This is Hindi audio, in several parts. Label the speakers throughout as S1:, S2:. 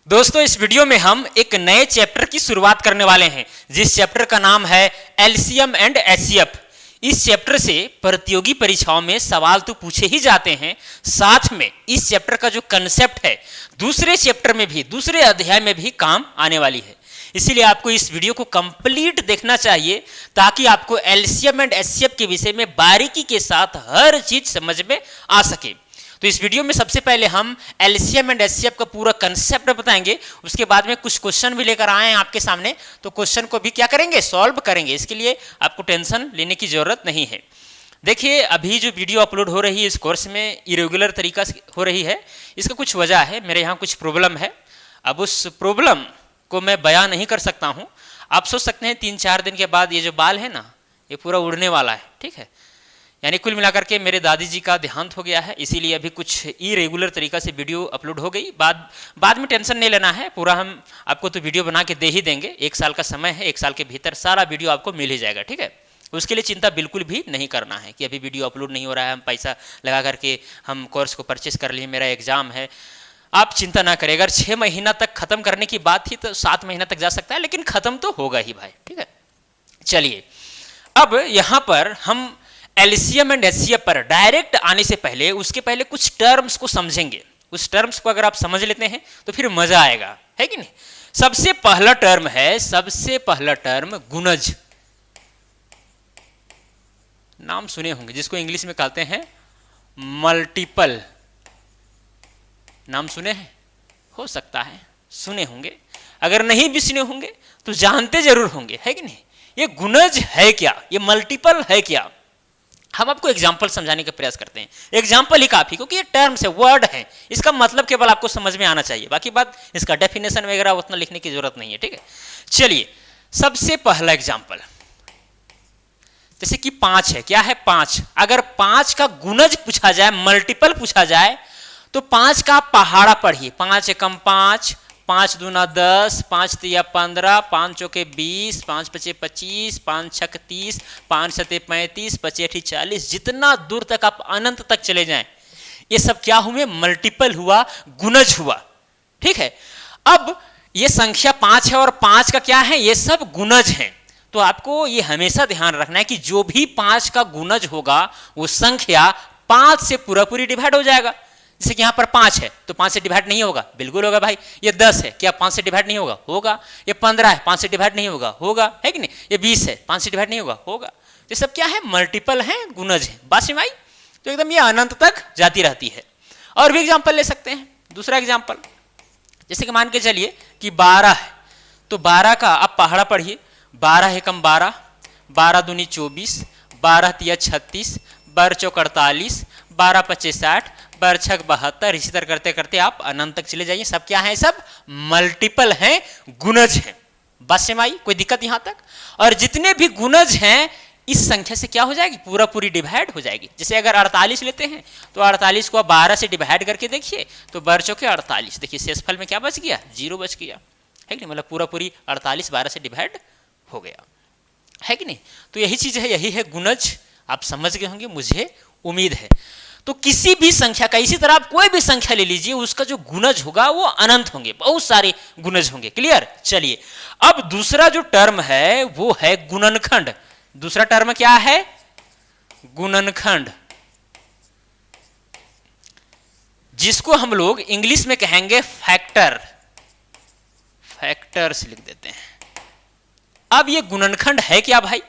S1: दोस्तों इस वीडियो में हम एक नए चैप्टर की शुरुआत करने वाले हैं जिस चैप्टर का नाम है एलसीएम एंड एचसीएफ। इस चैप्टर से प्रतियोगी परीक्षाओं में सवाल तो पूछे ही जाते हैं, साथ में इस चैप्टर का जो कंसेप्ट है दूसरे चैप्टर में भी, दूसरे अध्याय में भी काम आने वाली है। इसीलिए आपको इस वीडियो को कंप्लीट देखना चाहिए ताकि आपको एलसीएम एंड एचसीएफ के विषय में बारीकी के साथ हर चीज समझ में आ सके। तो इस वीडियो में सबसे पहले हम एलसीएम एंड एचसीएफ का पूरा कंसेप्ट बताएंगे, उसके बाद में कुछ क्वेश्चन भी लेकर आए हैं आपके सामने, तो क्वेश्चन को भी क्या करेंगे, सॉल्व करेंगे। इसके लिए आपको टेंशन लेने की जरूरत नहीं है। देखिए अभी जो वीडियो अपलोड हो रही है इस कोर्स में इरेगुलर तरीका से हो रही है, इसका कुछ वजह है, मेरे यहाँ कुछ प्रॉब्लम है। अब उस प्रॉब्लम को मैं बयां नहीं कर सकता हूँ। आप सोच सकते हैं 3-4 दिन के बाद ये जो बाल है ना ये पूरा उड़ने वाला है, ठीक है। यानी कुल मिलाकर के मेरे दादी जी का देहांत हो गया है, इसीलिए अभी कुछ इरेगुलर तरीका से वीडियो अपलोड हो गई। बाद में टेंशन नहीं लेना है, पूरा हम आपको तो वीडियो बना के दे ही देंगे। 1 साल का समय है, 1 साल के भीतर सारा वीडियो आपको मिल ही जाएगा, ठीक है। उसके लिए चिंता बिल्कुल भी नहीं करना है कि अभी वीडियो अपलोड नहीं हो रहा है, हम पैसा लगा करके हम कोर्स को परचेस कर लिए, मेरा एग्जाम है। आप चिंता ना करें, अगर 6 महीना तक खत्म करने की बात थी तो 7 महीना तक जा सकता है, लेकिन खत्म तो होगा ही भाई, ठीक है। चलिए अब यहाँ पर हम एलसीएम एंड एचसीएफ पर डायरेक्ट आने से पहले उसके पहले कुछ टर्म्स को समझेंगे। उस टर्म्स को अगर आप समझ लेते हैं तो फिर मजा आएगा, है कि नहीं। सबसे पहला टर्म है, सबसे पहला टर्म गुणज। नाम सुने होंगे, जिसको इंग्लिश में कहते हैं मल्टीपल। नाम सुने हैं, हो सकता है सुने होंगे, अगर नहीं भी सुने होंगे तो जानते जरूर होंगे, है कि नहीं। ये गुणज है क्या, ये मल्टीपल है क्या, हम आपको एग्जाम्पल समझाने का प्रयास करते हैं। एग्जाम्पल ही काफी, क्योंकि ये टर्म्स है, वर्ड है, इसका मतलब केवल आपको समझ में आना चाहिए, बाकी बात इसका डेफिनेशन वगैरह उतना लिखने की जरूरत नहीं है, ठीक है। चलिए सबसे पहला एग्जाम्पल, जैसे कि 5 है, क्या है 5। अगर 5 का गुणज पूछा जाए, मल्टीपल पूछा जाए, तो 5 का पहाड़ा पढ़िए। 5 एकम 5, 5 दूना 10, 5 तिया 15, 5 चौके 20, 5 पचे 25, 5 छक 30, 5 सते 35, 5 अठी 40, जितना दूर तक आप अनंत तक चले जाएं, ये सब क्या हुए, मल्टीपल हुआ, गुणज हुआ, ठीक है। अब ये संख्या 5 है और 5 का क्या है, ये सब गुणज हैं। तो आपको ये हमेशा ध्यान रखना है कि जो भी 5 का गुणज होगा वो संख्या 5 से पूरी डिवाइड हो जाएगा। जैसे कि यहाँ पर 5 है तो 5 से डिवाइड नहीं होगा, बिल्कुल होगा भाई। ये 10 है, क्या 5 से डिवाइड नहीं होगा, होगा। ये 15 है, 5 से डिवाइड नहीं होगा, होगा, है कि नहीं। ये 20 है, 5 से डिवाइड नहीं होगा, होगा। ये सब क्या है, मल्टीपल है, गुणज है, बात समझ आई। तो एकदम ये अनंत तक जाती रहती है। और भी एग्जाम्पल ले सकते हैं, दूसरा एग्जाम्पल, जैसे कि मान के चलिए कि 12 है, तो 12 का आप पहाड़ा पढ़िए। 12 एकम 12, 12 दूनी 24, 12 तिया 36, 12 चौक 48, 12 पचे 60, 12 छक 72, इसी तरह करते करते आप अनंत तक चले जाइए। सब क्या है, सब मल्टीपल हैं, गुणज हैं। बस में आई, कोई दिक्कत यहां तक। और जितने भी गुणज हैं इस संख्या से क्या हो जाएगी, पूरी डिवाइड हो जाएगी। जैसे अगर 48 लेते हैं तो 48 को आप 12 से डिवाइड करके देखिए तो 12 चौके 48, देखिए शेषफल में क्या बच गया, 0 बच गया, है कि नहीं। मतलब पूरी 48 12 से डिवाइड हो गया, है कि नहीं। तो यही चीज है, यही है गुणज। आप समझ गए होंगे, मुझे उम्मीद है। तो किसी भी संख्या का, इसी तरह आप कोई भी संख्या ले लीजिए, उसका जो गुणज होगा वो अनंत होंगे, बहुत सारे गुणज होंगे। क्लियर। चलिए अब दूसरा जो टर्म है वो है गुणनखंड। दूसरा टर्म क्या है, गुणनखंड, जिसको हम लोग इंग्लिश में कहेंगे फैक्टर, फैक्टर्स लिख देते हैं। अब ये गुणनखंड है क्या भाई,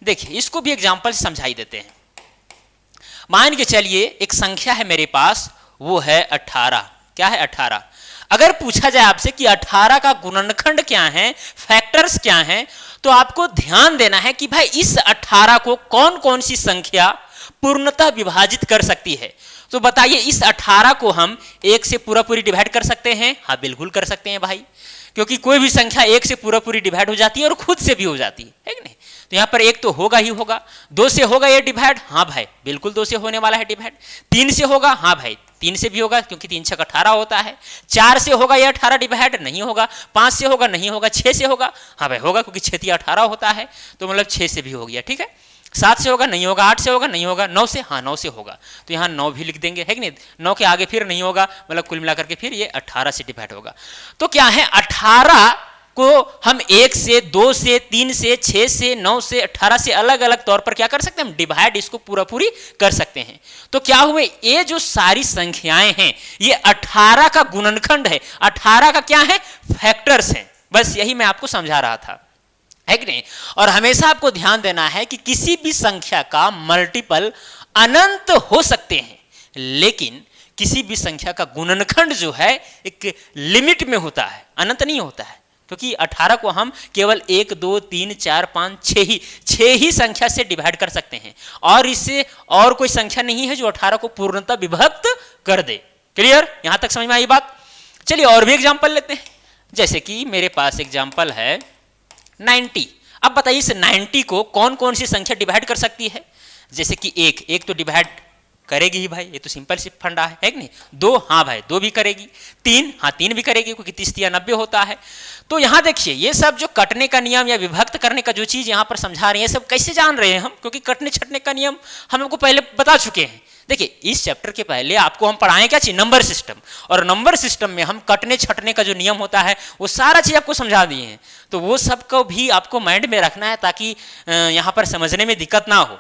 S1: देखिए इसको भी एग्जांपल से समझाई देते हैं। मान के चलिए एक संख्या है मेरे पास, वो है 18। क्या है, 18। अगर पूछा जाए आपसे कि 18 का गुणनखंड क्या है, फैक्टर्स क्या हैं, तो आपको ध्यान देना है कि भाई इस 18 को कौन कौन सी संख्या पूर्णतः विभाजित कर सकती है। तो बताइए इस 18 को हम 1 से पूरी डिवाइड कर सकते हैं। हाँ बिल्कुल कर सकते हैं भाई, क्योंकि कोई भी संख्या 1 से पूरी डिवाइड हो जाती है और खुद से भी हो जाती है कि नहीं। तो यहाँ पर 1 तो होगा ही होगा। 2 से होगा ये डिवाइड, हाँ भाई बिल्कुल 2 से होने वाला है डिवाइड। 3 से होगा, हाँ भाई 3 से भी होगा, क्योंकि 3 छक 18 होता है। 4 से होगा ये 18 डिवाइड, नहीं होगा। 5 से होगा, नहीं होगा। 6 से होगा, हाँ भाई होगा, क्योंकि 6 तिया 18 होता है, तो मतलब 6 से भी हो गया, ठीक है। 7 से होगा नहीं होगा, 8 से होगा नहीं होगा, 9 से, हाँ 9 से होगा, तो यहाँ 9 भी लिख देंगे, है कि नहीं। 9 के आगे फिर नहीं होगा, मतलब कुल मिलाकर के फिर ये 18 से डिवाइड होगा। तो क्या है, 18 को हम 1 से, 2 से, 3 से, 6 से, 9 से, 18 से अलग अलग तौर पर क्या कर सकते हैं, हम डिवाइड इसको पूरा पूरी कर सकते हैं। तो क्या हुए, ये जो सारी संख्याएं हैं ये 18 का गुणनखंड है, 18 का क्या है, फैक्टर्स हैं। बस यही मैं आपको समझा रहा था, है कि नहीं। और हमेशा आपको ध्यान देना है कि किसी भी संख्या का मल्टीपल अनंत हो सकते हैं, लेकिन किसी भी संख्या का गुणनखंड जो है एक लिमिट में होता है, अनंत नहीं होता है। क्योंकि 18 को हम केवल 1 2 3 4 5 6 ही संख्या से डिवाइड कर सकते हैं, और इससे और कोई संख्या नहीं है जो 18 को पूर्णतः विभक्त कर दे। क्लियर, यहां तक समझ में आई बात। चलिए और भी एग्जांपल लेते हैं। जैसे कि मेरे पास एग्जांपल है 90। अब बताइए इस 90 को कौन कौन सी संख्या डिवाइड कर सकती है। जैसे कि एक तो डिवाइड करेगी ही भाई, ये तो सिंपल सी फंडा है कि नहीं। 2, हाँ भाई 2 भी करेगी। 3, हाँ 3 भी करेगी, क्योंकि 30 या 90 होता है। तो यहां देखिए ये सब जो कटने का नियम या विभक्त करने का जो चीज यहां पर समझा रहे हैं, सब कैसे जान रहे हैं हम, क्योंकि कटने छटने का नियम हम आपको पहले बता चुके हैं। देखिए इस चैप्टर के पहले आपको हम पढ़ाएं क्या चीज, नंबर सिस्टम, और नंबर सिस्टम में हम कटने छटने का जो नियम होता है वो सारा चीज आपको समझा दिए हैं। तो वो सब को भी आपको माइंड में रखना है, ताकि यहां पर समझने में दिक्कत ना हो।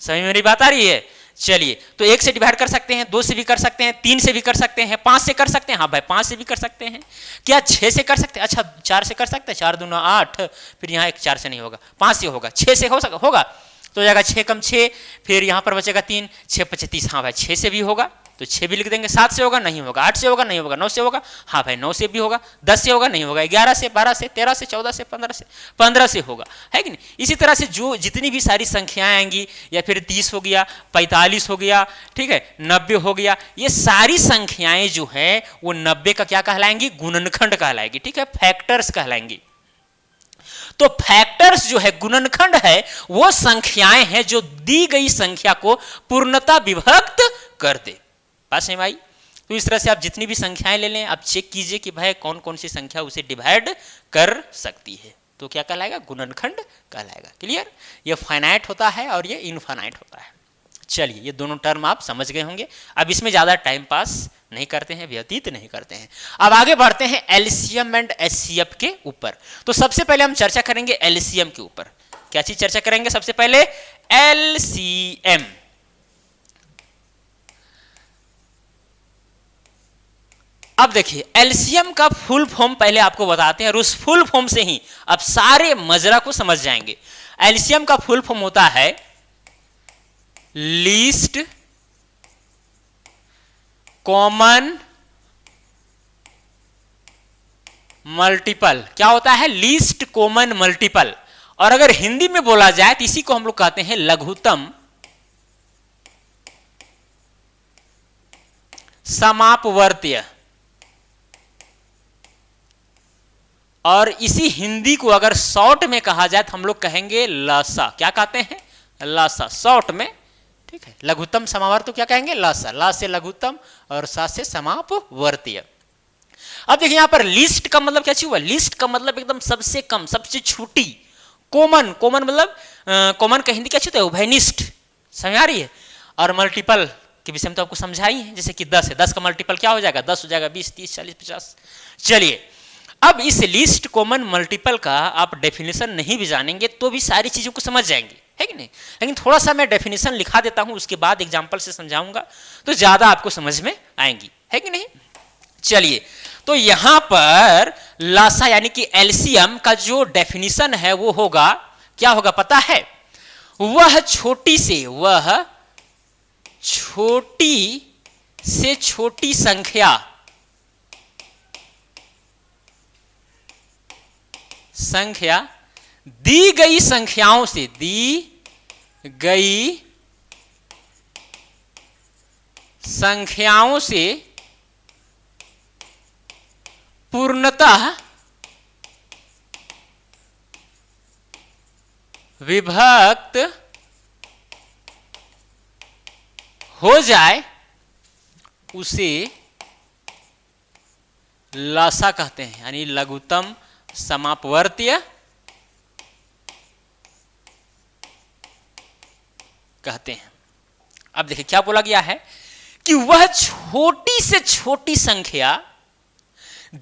S1: समझ में मेरी बात आ रही है। चलिए, तो 1 से डिवाइड कर सकते हैं, 2 से भी कर सकते हैं, 3 से भी कर सकते हैं, 5 से कर सकते हैं, हाँ भाई 5 से भी कर सकते हैं। क्या 6 से कर सकते हैं, अच्छा 4 से कर सकते हैं, 4 दूना 8, फिर यहाँ एक 4 से नहीं होगा, 5 से होगा, 6 से होगा, तो जाएगा 6 कम 6, फिर यहाँ पर बचेगा 3, 6 25 30, हाँ भाई 6 से भी होगा, तो 6 भी लिख देंगे। 7 से होगा नहीं होगा, 8 से होगा नहीं होगा, 9 से होगा, हाँ भाई 9 से भी होगा, 10 से होगा नहीं होगा, 11 से, 12 से, 13 से, 14 से, 15 से होगा, है कि नहीं। इसी तरह से जो जितनी भी सारी संख्याएं आएंगी, या फिर 30 हो गया, 45 हो गया, ठीक है, 90 हो गया, ये सारी संख्याएं जो है वो 90 का क्या कहलाएंगी, गुणनखंड कहलाएगी, ठीक है, फैक्टर्स कहलाएंगी। तो फैक्टर्स जो है, गुणनखंड है, वो संख्याएं हैं जो दी गई संख्या को पूर्णतः विभक्त कर दे। बात समझ में आई। तो इस तरह से आप जितनी भी संख्याएं ले लें, आप चेक कीजिए कि भाई कौन कौन सी संख्या उसे डिवाइड कर सकती है, तो क्या कहलाएगा, गुणनखंड कहलाएगा। क्लियर, ये फाइनाइट होता है और ये इनफाइनाइट होता है। चलिए, ये दोनों टर्म आप समझ गए होंगे। अब इसमें ज्यादा टाइम पास नहीं करते हैं, व्यतीत नहीं करते हैं। अब आगे बढ़ते हैं एलसीएम एंड एचसीएफ के ऊपर। तो सबसे पहले हम चर्चा करेंगे एलसीएम के ऊपर। क्या चीज चर्चा करेंगे सबसे पहले, एलसीएम। अब देखिए एलसीएम का फुल फॉर्म पहले आपको बताते हैं, और उस फुल फॉर्म से ही आप सारे मजरा को समझ जाएंगे। एलसीएम का फुल फॉर्म होता है लीस्ट कॉमन मल्टीपल। क्या होता है, लीस्ट कॉमन मल्टीपल। और अगर हिंदी में बोला जाए तो इसी को हम लोग कहते हैं लघुत्तम समापवर्तीय। और इसी हिंदी को अगर शॉर्ट में कहा जाए तो हम लोग कहेंगे लसा। क्या कहते हैं, लसा, शॉर्ट में, ठीक है। लघुत्तम समावर्त तो क्या कहेंगे, लसा, ला से लघुत्तम और सा से समापवर्तीय। अब देखिए यहां पर लिस्ट का मतलब क्या चीज हुआ, लिस्ट का मतलब एकदम सबसे कम, सबसे छोटी। कॉमन, कॉमन मतलब कॉमन का हिंदी क्या होता है, उभयनिष्ठ। समझ आ रही है। और मल्टीपल के विषय में तो आपको समझाई है, जैसे कि 10 है, 10 का मल्टीपल क्या हो जाएगा, 10 हो जाएगा, 20 30 40 50। चलिए, अब इस लिस्ट कॉमन मल्टीपल का आप डेफिनेशन नहीं भी जानेंगे तो भी सारी चीजों को समझ जाएंगे, है कि नहीं। लेकिन थोड़ा सा मैं डेफिनेशन लिखा देता हूं, उसके बाद एग्जांपल से समझाऊंगा तो ज्यादा आपको समझ में आएंगी, है कि नहीं। चलिए, तो यहां पर लासा यानी कि एलसीएम का जो डेफिनेशन है वो होगा, क्या होगा पता है, वह छोटी से छोटी संख्या दी गई संख्याओं से पूर्णतः विभक्त हो जाए उसे लासा कहते हैं, यानी लघुत्तम समापवर्तीय कहते हैं। अब देखिए क्या बोला गया है कि वह छोटी से छोटी संख्या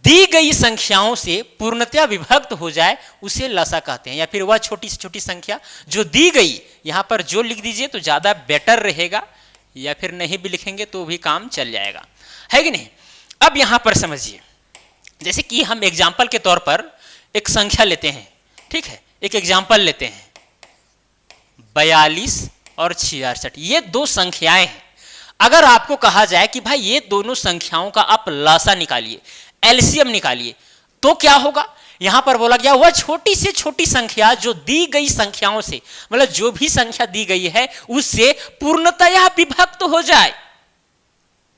S1: दी गई संख्याओं से पूर्णतया विभक्त हो जाए उसे लसा कहते हैं। या फिर वह छोटी से छोटी संख्या जो दी गई, यहां पर जो लिख दीजिए तो ज्यादा बेटर रहेगा, या फिर नहीं भी लिखेंगे तो भी काम चल जाएगा, है कि नहीं। अब यहां पर समझिए, जैसे कि हम एग्जाम्पल के तौर पर एक संख्या लेते हैं, ठीक है, एक एग्जाम्पल लेते हैं 42 और 66, ये दो संख्याएं हैं। अगर आपको कहा जाए कि भाई ये दोनों संख्याओं का आप लसा निकालिए, एलसीएम निकालिए, तो क्या होगा। यहां पर बोला गया वह छोटी से छोटी संख्या जो दी गई संख्याओं से, मतलब जो भी संख्या दी गई है उससे पूर्णतया विभक्त हो जाए,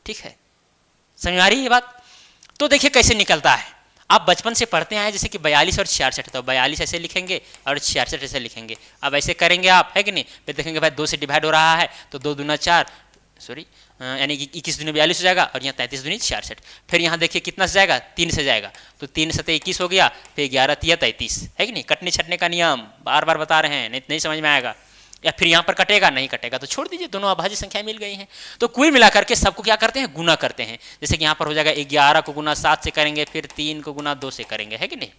S1: ठीक है, समझ में आ रही है ये बात। तो देखिए कैसे निकलता है, आप बचपन से पढ़ते आए जैसे कि 42 और 66, तो 42 ऐसे लिखेंगे और 66 ऐसे लिखेंगे। अब ऐसे करेंगे आप, है कि नहीं, फिर देखेंगे भाई 2 से डिवाइड हो रहा है तो 2 दूना 4, सॉरी यानी कि 21 दूनी 42 हो जाएगा, और यहाँ 33 दूनी 66। फिर यहाँ देखिए कितना से जाएगा, 3 से जाएगा, तो 3 सते 21 हो गया, फिर 11 तिया 33, है कि नहीं। कटने छटने का नियम बार बार बता रहे हैं, नहीं समझ में आएगा। या फिर यहाँ पर कटेगा, नहीं कटेगा तो छोड़ दीजिए, दोनों अभाज्य संख्याएं मिल गई हैं। तो कुल मिलाकर के सबको क्या करते हैं, गुना करते हैं। जैसे कि यहाँ पर हो जाएगा 11 को गुना 7 से करेंगे, फिर 3 को गुना 2 से करेंगे, है कि नहीं,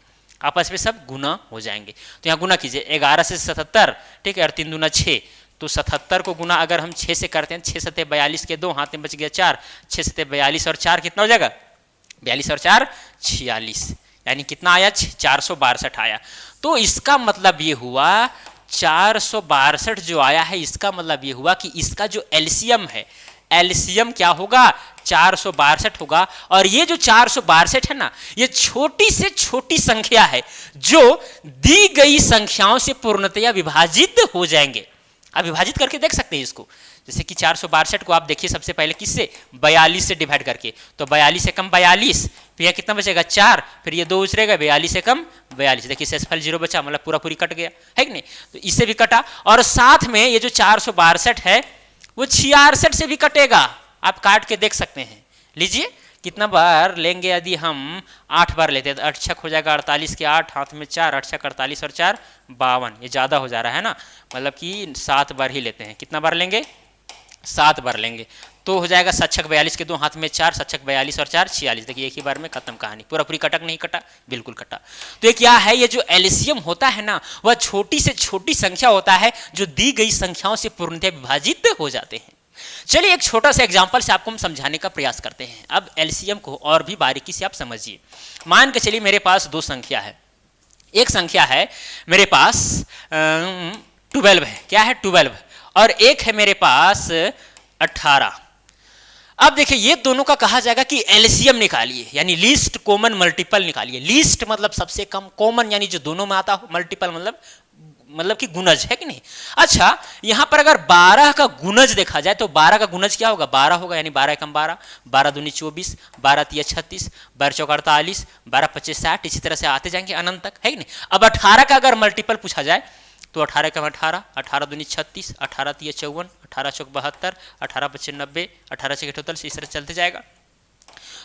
S1: आपस में सब गुना हो जाएंगे। तो यहाँ गुना कीजिए 11 से 77, ठीक है, और 3 दूना 6, तो 77 को गुना अगर हम 6 से करते हैं, 6 सते 42 के 2 हाथ में बच गया 4, 6 सते 42 और 4 कितना हो जाएगा, 42 और 4 46, यानी कितना आया 462 आया। तो इसका मतलब ये हुआ 462 जो आया है, इसका मतलब ये हुआ कि इसका जो एलसीएम है, एलसीएम क्या होगा, 462 होगा। और ये जो 462 है ना, ये छोटी से छोटी संख्या है जो दी गई संख्याओं से पूर्णतया विभाजित हो जाएंगे। आप विभाजित करके देख सकते हैं इसको, जैसे कि 462 को आप देखिए सबसे पहले किससे, 42 से डिवाइड करके, तो 42 से कम 42, फिर यह कितना बचेगा 4, फिर ये 2 उछरेगा, 42 से कम 42, देखिए शेषफल 0 बचा, मतलब पूरा पूरी कट गया, है कि नहीं। तो इससे भी कटा, और साथ में ये जो 462 है वो 66 से भी कटेगा, आप काट के देख सकते हैं। लीजिए कितना बार लेंगे, यदि हम 8 बार लेते हैं तो 8 छक हो जाएगा 48 के 8, हाथ में 4, 8 छक 48 और 4 52, ये ज़्यादा हो जा रहा है ना, मतलब कि 7 बार ही लेते हैं। कितना बार लेंगे, 7 बार लेंगे, तो हो जाएगा 7 छक 42 के 2 हाथ में 4, 7 छक 42 और 4 46, देखिए एक ही बार में खत्म कहानी, पूरा पूरी कटक नहीं कटा, बिल्कुल कटा। तो ये क्या है, ये जो एलसीएम होता है ना, वह छोटी से छोटी संख्या होता है जो दी गई संख्याओं से पूर्णतः विभाजित हो जाते हैं। चलिए एक छोटा सा एग्जांपल से आपको हम समझाने का प्रयास करते हैं। अब एलसीएम को और भी बारीकी से आप समझिए। मान के चलिए मेरे पास 2 संख्या है, एक संख्या है मेरे पास 12 है, क्या है 12, और एक है मेरे पास 18। अब देखिए ये दोनों का कहा जाएगा कि एलसीएम निकालिए, यानी लीस्ट कॉमन मल्टीपल निकालिए। लीस्ट मतलब सबसे कम, कॉमन यानी जो दोनों में आता हो, मल्टीपल मतलब कि गुणज, है कि नहीं। अच्छा यहां पर अगर 12 का गुणज देखा जाए तो 12 का गुणज क्या होगा, 12 होगा, यानी 12 एकम 12, 12 दूनी 24, 12 तिया 36, 12 चौका 48, 12 25 60, इसी तरह से आते जाएंगे अनंत तक, है कि नहीं। अब 18 का अगर मल्टीपल पूछा जाए तो 18 एकम 18, 18 दूनी 36, 18 तिया 54, 18 चौक 72, 18 25 90, 18 छः 78, इस तरह चलते जाएगा।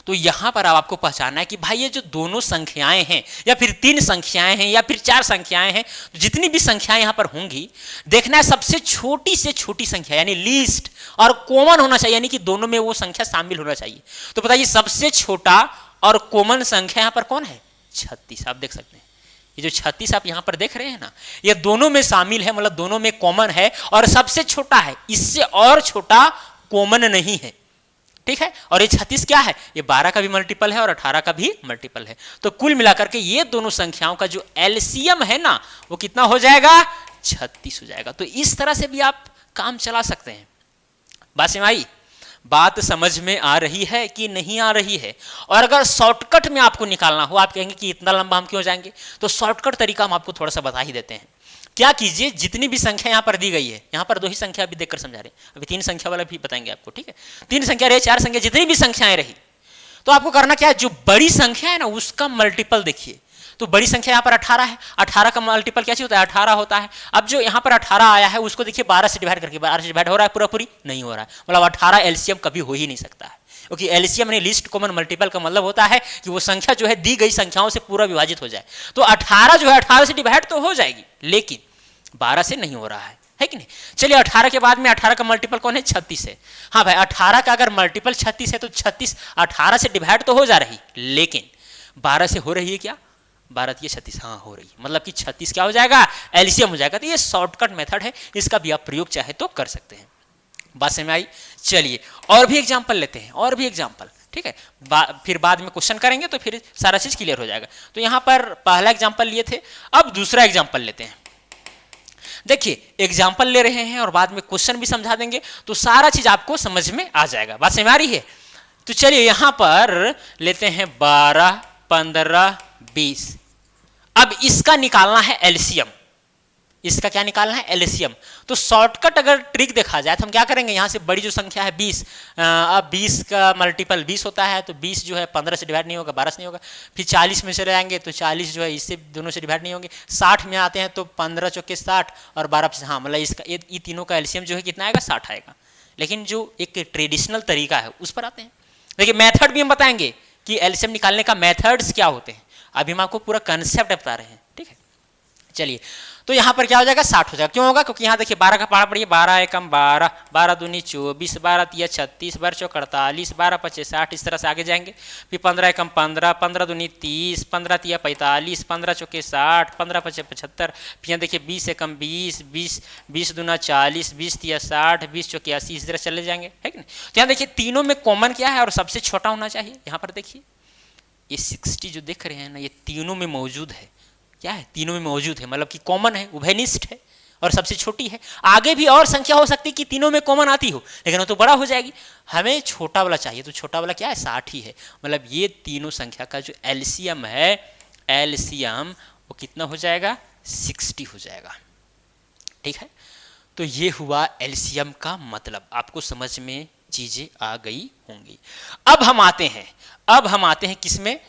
S1: तो यहां पर अब आपको पहचानना है कि भाई ये जो दोनों संख्याएं हैं, या फिर 3 संख्याएं हैं, या फिर 4 संख्याएं हैं, तो जितनी भी संख्याएं यहां पर होंगी, देखना है सबसे छोटी से छोटी संख्या यानी लीस्ट और कॉमन होना चाहिए, यानी कि दोनों में वो संख्या शामिल होना चाहिए। तो बताइए सबसे छोटा और कॉमन संख्या यहां पर कौन है, 36। आप देख सकते हैं ये जो 36 आप यहां पर देख रहे हैं ना, ये दोनों में शामिल है, मतलब दोनों में कॉमन है और सबसे छोटा है, इससे और छोटा कॉमन नहीं है, ठीक है। और ये 36 क्या है, ये 12 का भी मल्टीपल है और 18 का भी मल्टीपल है। तो कुल मिलाकर के ये दोनों संख्याओं का जो एलसीएम है ना, वो कितना हो जाएगा, 36 हो जाएगा। तो इस तरह से भी आप काम चला सकते हैं। बात समझ आई, बात समझ में आ रही है कि नहीं आ रही है। और अगर शॉर्टकट में आपको निकालना हो, आप कहेंगे कि इतना लंबा हम क्यों जाएंगे, तो शॉर्टकट तरीका हम आपको थोड़ा सा बता ही देते हैं। क्या कीजिए, जितनी भी संख्या यहां पर दी गई है, यहां पर 2 ही संख्या अभी देखकर समझा रहे हैं, अभी 3 संख्या वाला भी बताएंगे आपको, ठीक है। 3 संख्या रही, 4 संख्या, जितनी भी संख्याएं रही, तो आपको करना क्या है, जो बड़ी संख्या है ना उसका मल्टीपल देखिए। तो बड़ी संख्या यहाँ पर 18 है, 18 का मल्टीपल क्या होता है, 18 होता है। अब जो यहाँ पर 18 आया है उसको देखिए 12 से डिवाइड करके, 12 से डिवाइड हो रहा है, पूरा पूरी नहीं हो रहा है, मतलब 18 एलसीएम कभी हो ही नहीं सकता है, क्योंकि एलसीएम यानी लीस्ट कॉमन मल्टीपल का मतलब होता है कि वो संख्या जो है दी गई संख्याओं से पूरा विभाजित हो जाए। तो 18 जो है 18 से डिवाइड तो हो जाएगी, लेकिन 12 से नहीं हो रहा है है कि नहीं। चलिए 18 के बाद में 18 का मल्टीपल कौन है, 36 है। हाँ भाई 18 का अगर मल्टीपल 36 है तो 36 18 से डिवाइड तो हो जा रही, लेकिन 12 से हो रही है क्या, 12 ये 36, हाँ हो रही है, मतलब कि 36 क्या हो जाएगा, एलसीएम हो जाएगा। तो ये शॉर्टकट मेथड है, इसका भी आप प्रयोग चाहे तो कर सकते हैं। बात समझ में आई। चलिए और भी एग्जाम्पल लेते हैं, और भी एग्जाम्पल, ठीक है। फिर बाद में क्वेश्चन करेंगे तो फिर सारा चीज क्लियर हो जाएगा। तो यहां पर पहला एग्जाम्पल लिए थे, अब दूसरा एग्जाम्पल लेते हैं। देखिए एग्जाम्पल ले रहे हैं और बाद में क्वेश्चन भी समझा देंगे, तो सारा चीज आपको समझ में आ जाएगा। बात समझ में आ रही है। तो चलिए यहां पर लेते हैं 12, 15, 20। अब इसका निकालना है एलसीएम, इसका क्या निकालना है, एलसीएम। तो शॉर्टकट अगर ट्रिक देखा जाए तो हम क्या करेंगे, यहां से बड़ी जो संख्या है 20, अब 20 का मल्टीपल 20 होता है, तो 20 जो है 15 से डिवाइड नहीं होगा, 12 से नहीं होगा। फिर 40 में चले जाएंगे तो 40 जो है इससे दोनों से डिवाइड नहीं होंगे। 60 में आते हैं तो 15 चौके 60 और 12, हाँ मतलब इसका ये तीनों का एलसीएम जो है कितना आएगा, 60 आएगा। लेकिन जो एक ट्रेडिशनल तरीका है उस पर आते हैं। देखिए मैथड भी हम बताएंगे कि एलसीएम निकालने का मेथड्स क्या होते हैं, अभी हम आपको पूरा कंसेप्ट बता रहे हैं, ठीक है। चलिए तो यहाँ पर क्या हो जाएगा, 60 हो जाएगा। क्यों होगा, क्योंकि यहाँ देखिए 12 का पहाड़ा पड़िए, 12 एकम 12, 12 दूनी 24, 12 तिया 36, 12 चौक 48, 12 पचे 60, इस तरह से आगे जाएंगे। फिर 15 एकम 15, 15 दूनी 30, 15 तिया 45, 15 चौके 60, 15 पचे 75। फिर यहाँ देखिए 20 एकम 20, 20 दूना 40, 20 तिया 60, 20 चौके 80, इस तरह चले जाएंगे, है कि नहीं। तो यहाँ देखिए तीनों में कॉमन क्या है और सबसे छोटा होना चाहिए। यहाँ पर देखिए ये 60 जो देख रहे हैं ना, ये तीनों में मौजूद है। क्या है, तीनों में मौजूद है, मतलब कि कॉमन है, उभयनिष्ठ है और सबसे छोटी है। आगे भी और संख्या हो सकती है कि तीनों में कॉमन आती हो, लेकिन वो तो बड़ा हो जाएगी। हमें छोटा वाला चाहिए, तो छोटा वाला क्या है, 60 ही है। मतलब ये तीनों संख्या का जो एलसीएम है, एलसीएम वो कितना हो जाएगा, 60 हो जाएगा, ठीक है। तो ये हुआ एलसीएम का मतलब, आपको समझ में चीजें आ गई होंगी। अब हम आते हैं किसमें,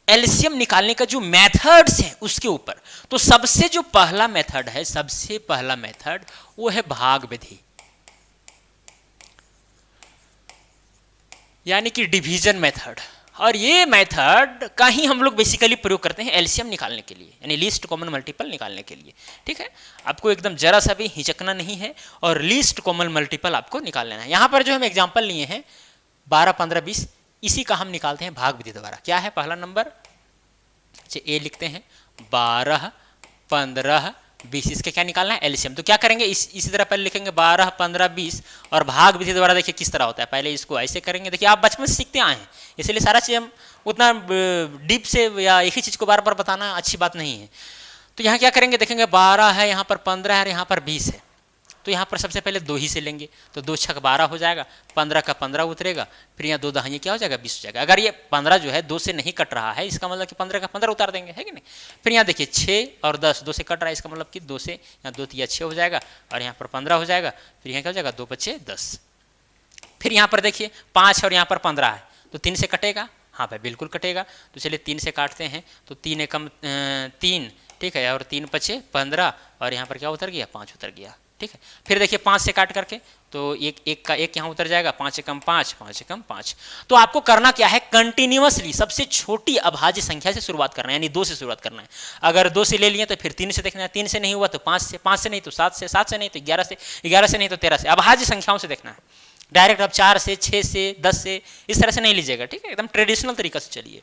S1: एलसीएम निकालने का जो मेथड्स हैं उसके ऊपर। तो सबसे जो पहला मेथड है, सबसे पहला मेथड वो है भाग विधि, यानी कि डिवीजन मेथड। और ये मेथड का ही हम लोग बेसिकली प्रयोग करते हैं एलसीएम निकालने के लिए, यानी लीस्ट कॉमन मल्टीपल निकालने के लिए, ठीक है। आपको एकदम जरा सा भी हिचकना नहीं है और लीस्ट कॉमन मल्टीपल आपको निकाल लेना है। यहां पर जो हम एग्जाम्पल लिए हैं 12, 15, 20, इसी का हम निकालते हैं भाग विधि द्वारा। क्या है पहला नंबर, ए लिखते हैं 12, 15, 20, इसके क्या निकालना है, एलसीएम। तो क्या करेंगे, इसी तरह पहले लिखेंगे 12, 15, 20 और भाग विधि द्वारा देखिए किस तरह होता है। पहले इसको ऐसे करेंगे, देखिए आप बचपन से सीखते आए हैं, इसलिए सारा चीज़ हम उतना डीप से या एक ही चीज़ को बार बार बताना अच्छी बात नहीं है। तो यहाँ क्या करेंगे, देखेंगे 12 है, यहाँ पर 15 है, यहाँ पर 20 है। तो यहाँ पर सबसे पहले 2 ही से लेंगे, तो 2 छक 12 हो जाएगा, 15 का 15 उतरेगा, फिर यहाँ 2 दहाइयाँ क्या हो जाएगा, 20 हो जाएगा। अगर ये 15 जो है 2 से नहीं कट रहा है, इसका मतलब कि 15 का 15 उतार देंगे, है कि नहीं। फिर यहाँ देखिए 6 और 10 2 से कट रहा है, इसका मतलब कि 2 से यहाँ 2 तिया 6 हो जाएगा और यहाँ पर 15 हो जाएगा। फिर यहाँ क्या हो जाएगा, 2 पचे 10। फिर यहाँ पर देखिए 5 और यहाँ पर 15 है, तो 3 से कटेगा, हाँ भाई बिल्कुल कटेगा। तो चलिए 3 से काटते हैं, तो 3 एकम 3, ठीक है, और 3 पचे 15 और यहाँ पर क्या उतर गया, 5 उतर गया, ठीक है। फिर देखिए 5 से काट करके तो एक का एक यहाँ उतर जाएगा, 5 एकम 5, 5 एकम 5। तो आपको करना क्या है, कंटिन्यूअसली सबसे छोटी अभाज्य संख्या से शुरुआत करना है, यानी 2 से शुरुआत करना है। अगर 2 से ले लिए तो फिर 3 से देखना है, 3 से नहीं हुआ तो 5 से, 5 से नहीं तो 7 से, 7 से नहीं तो 11 से, 11 से नहीं तो 13 से, अभाज्य संख्याओं से देखना है। डायरेक्ट आप 4 से, 6 से, 10 से इस तरह से नहीं लीजिएगा, ठीक है, एकदम ट्रेडिशनल तरीका से चलिए।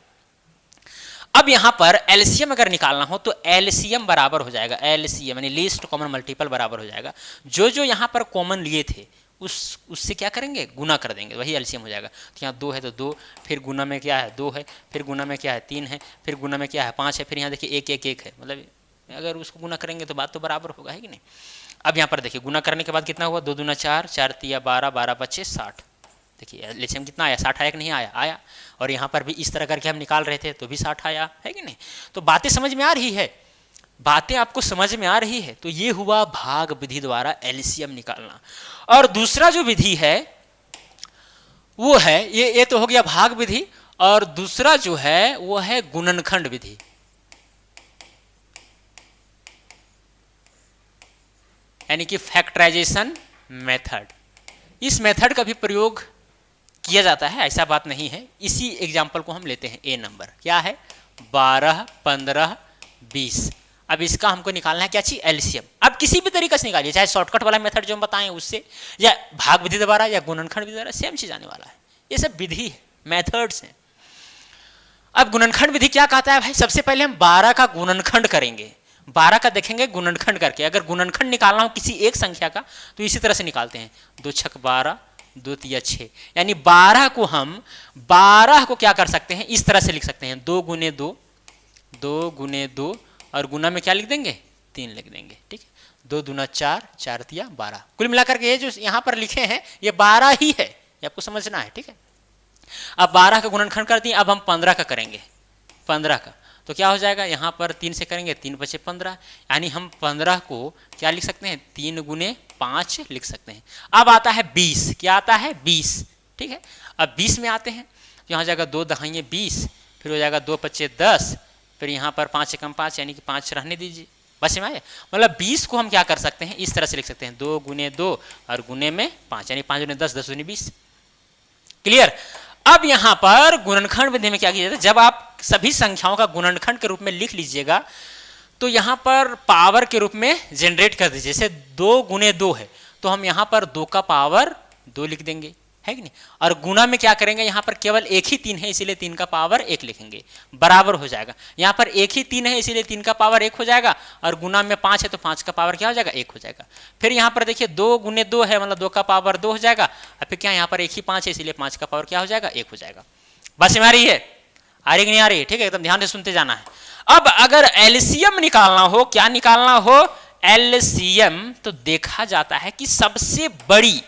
S1: अब यहां पर एलसीएम अगर निकालना हो तो एलसीएम बराबर हो जाएगा, एलसीएम यानी लीस्ट कॉमन मल्टीपल बराबर हो जाएगा, जो जो यहां पर कॉमन लिए थे उससे क्या करेंगे, गुना कर देंगे, वही एलसीएम हो जाएगा। तो यहाँ 2 है तो 2, फिर गुना में क्या है 2 है, फिर गुना में क्या है 3 है, फिर गुना में क्या है 5 है, फिर यहाँ देखिए 1 1 1 है, मतलब अगर उसको गुना करेंगे तो बात तो बराबर होगा, है कि नहीं। अब यहाँ पर देखिए गुना करने के बाद कितना हुआ, 2 दूना 4, 4 तिया 12, 12 पचे 60। देखिए एलसीएम कितना आया, 60 आया कि नहीं आया, आया। और यहाँ पर भी इस तरह करके हम निकाल रहे थे तो भी 60 आया, है कि नहीं। तो बातें समझ में आ रही है, बातें आपको समझ में आ रही है। तो ये हुआ भाग विधि द्वारा एलसीएम निकालना। और दूसरा जो विधि है वो है, ये तो हो गया भाग विधि, और दूसरा जो है वो है गुणनखंड विधि। यानी कि फैक्टराइजेशन मेथड। इस मेथड का भी प्रयोग किया जाता है, ऐसा बात नहीं है। इसी एग्जाम्पल को हम लेते हैं, ए नंबर क्या है 12, 15, 20। अब इसका हमको निकालना है क्या चीज, एलसीएम। अब किसी भी तरीके से निकालिए, चाहे शॉर्टकट वाला मेथड जो हम बताएं उससे, या भाग विधि द्वारा, या गुणनखंड विधि द्वारा, सेम चीज आने वाला है। ये सब विधि है, मेथड्स हैं। अब गुणनखंड विधि क्या कहता है भाई? सबसे पहले हम 12 का गुणनखंड करेंगे, 12 का देखेंगे गुणनखंड करके। अगर गुणनखंड निकालना हो किसी एक संख्या का तो इसी तरह से निकालते हैं, 2 छक 12, 2 तिया 6, यानी 12 को हम 12 को क्या कर सकते हैं, इस तरह से लिख सकते हैं, 2 गुने 2, 2 गुने 2, और गुना में क्या लिख देंगे, 3 लिख देंगे, ठीक है। 2 दूना 4, 4 तिया 12। कुल मिलाकर के ये जो यहाँ पर लिखे हैं ये 12 ही है, ये आपको समझना है, ठीक है। अब 12 का गुणनखंड कर दिए, अब हम 15 का करेंगे, 15 का तो क्या हो जाएगा, यहाँ पर 3 से करेंगे, 3 बचे 15, यानी हम 15 को क्या लिख सकते हैं, 3 गुने 5 लिख सकते हैं। अब आता है 20, क्या आता है, 20, ठीक है। अब 20 में आते हैं, तो यहाँ जाएगा 2 दहाइए 20, फिर हो जाएगा 2 पच्चे 10, फिर यहाँ पर 5 एकम 5, यानी कि 5 रहने दीजिए, बस में आए। मतलब 20 को हम क्या कर सकते हैं, इस तरह से लिख सकते हैं, 2 गुने 2 और गुने में 5, यानी 5 गुने 10, 10 गुने 20। क्लियर। अब यहां पर गुणनखंड विधि में क्या किया जाता है, जब आप सभी संख्याओं का गुणनखंड के रूप में लिख लीजिएगा तो यहां पर पावर के रूप में जनरेट कर दीजिए। जैसे 2 गुने 2 है तो हम यहां पर 2 का पावर 2 लिख देंगे, है कि नहीं। और गुना में क्या करेंगे, यहां पर केवल एक ही 3 है इसीलिए 3 का पावर 1 लिखेंगे, बराबर हो जाएगा। यहां पर एक ही 3 है इसीलिए 3 का पावर 1 हो जाएगा, और गुना में 5 है तो 5 का पावर क्या हो जाएगा, 1 हो जाएगा। फिर यहां पर देखिए 2 गुने 2 है, मतलब 2 का पावर 2 हो जाएगा, और फिर क्या यहाँ पर एक ही 5 है इसीलिए 5 का पावर क्या हो जाएगा, 1 हो जाएगा। बस में आ रही है, आ रही कि नहीं आ रही है, ठीक है, एकदम ध्यान से सुनते जाना है। अब अगर एलसीएम निकालना हो, क्या निकालना हो, एलसीएम, तो देखा जाता है कि सबसे बड़ी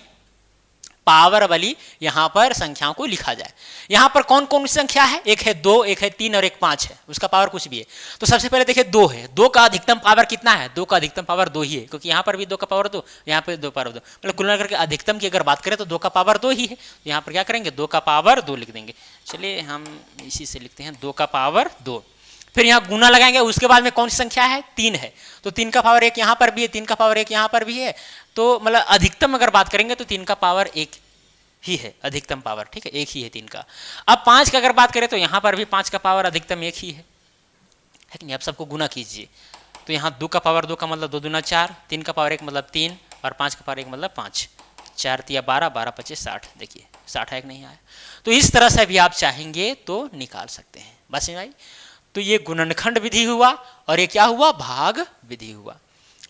S1: पावर वाली यहां पर संख्याओं को लिखा जाए। यहां पर कौन कौन सी संख्या है, एक है 2, एक है 3 और एक 5 है, उसका पावर कुछ भी है। तो सबसे पहले देखिए 2 है, 2 का अधिकतम पावर कितना है, 2 का अधिकतम पावर 2 ही है, क्योंकि यहां पर भी 2 का पावर 2, यहां पर 2 पावर 2, मतलब कुल मिलाकर के अधिकतम की अगर बात करें तो 2 का पावर 2 ही है। तो यहां पर क्या करेंगे, 2 का पावर 2 लिख देंगे। चलिए हम इसी से लिखते हैं, 2 का पावर 2। फिर यहाँ गुना लगाएंगे, उसके बाद में कौन सी संख्या है, 3 है, तो 3 का पावर 1 यहाँ पर भी है, 3 का पावर 1 यहाँ पर भी है। तो मतलब अधिकतम अगर बात करेंगे तो 3 का पावर 1 ही है अधिकतम पावर, ठीक है, 1 ही है 3 का। अब 5 का अगर बात करें तो यहाँ पर भी 5 का पावर अधिकतम 1 ही है कि नहीं। अब सबको गुना कीजिए, तो यहाँ 2 का पावर 2 का मतलब 2 दूना 4, 3 का पावर 1 मतलब 3, और 5 का पावर 1 मतलब 5, 4 तिया 12, 12 पच्चीस 60, देखिए 60 एक नहीं आया। तो इस तरह से भी आप चाहेंगे तो निकाल सकते हैं। बस भाई, तो ये गुणनखंड विधि हुआ, और ये क्या हुआ, भाग विधि हुआ।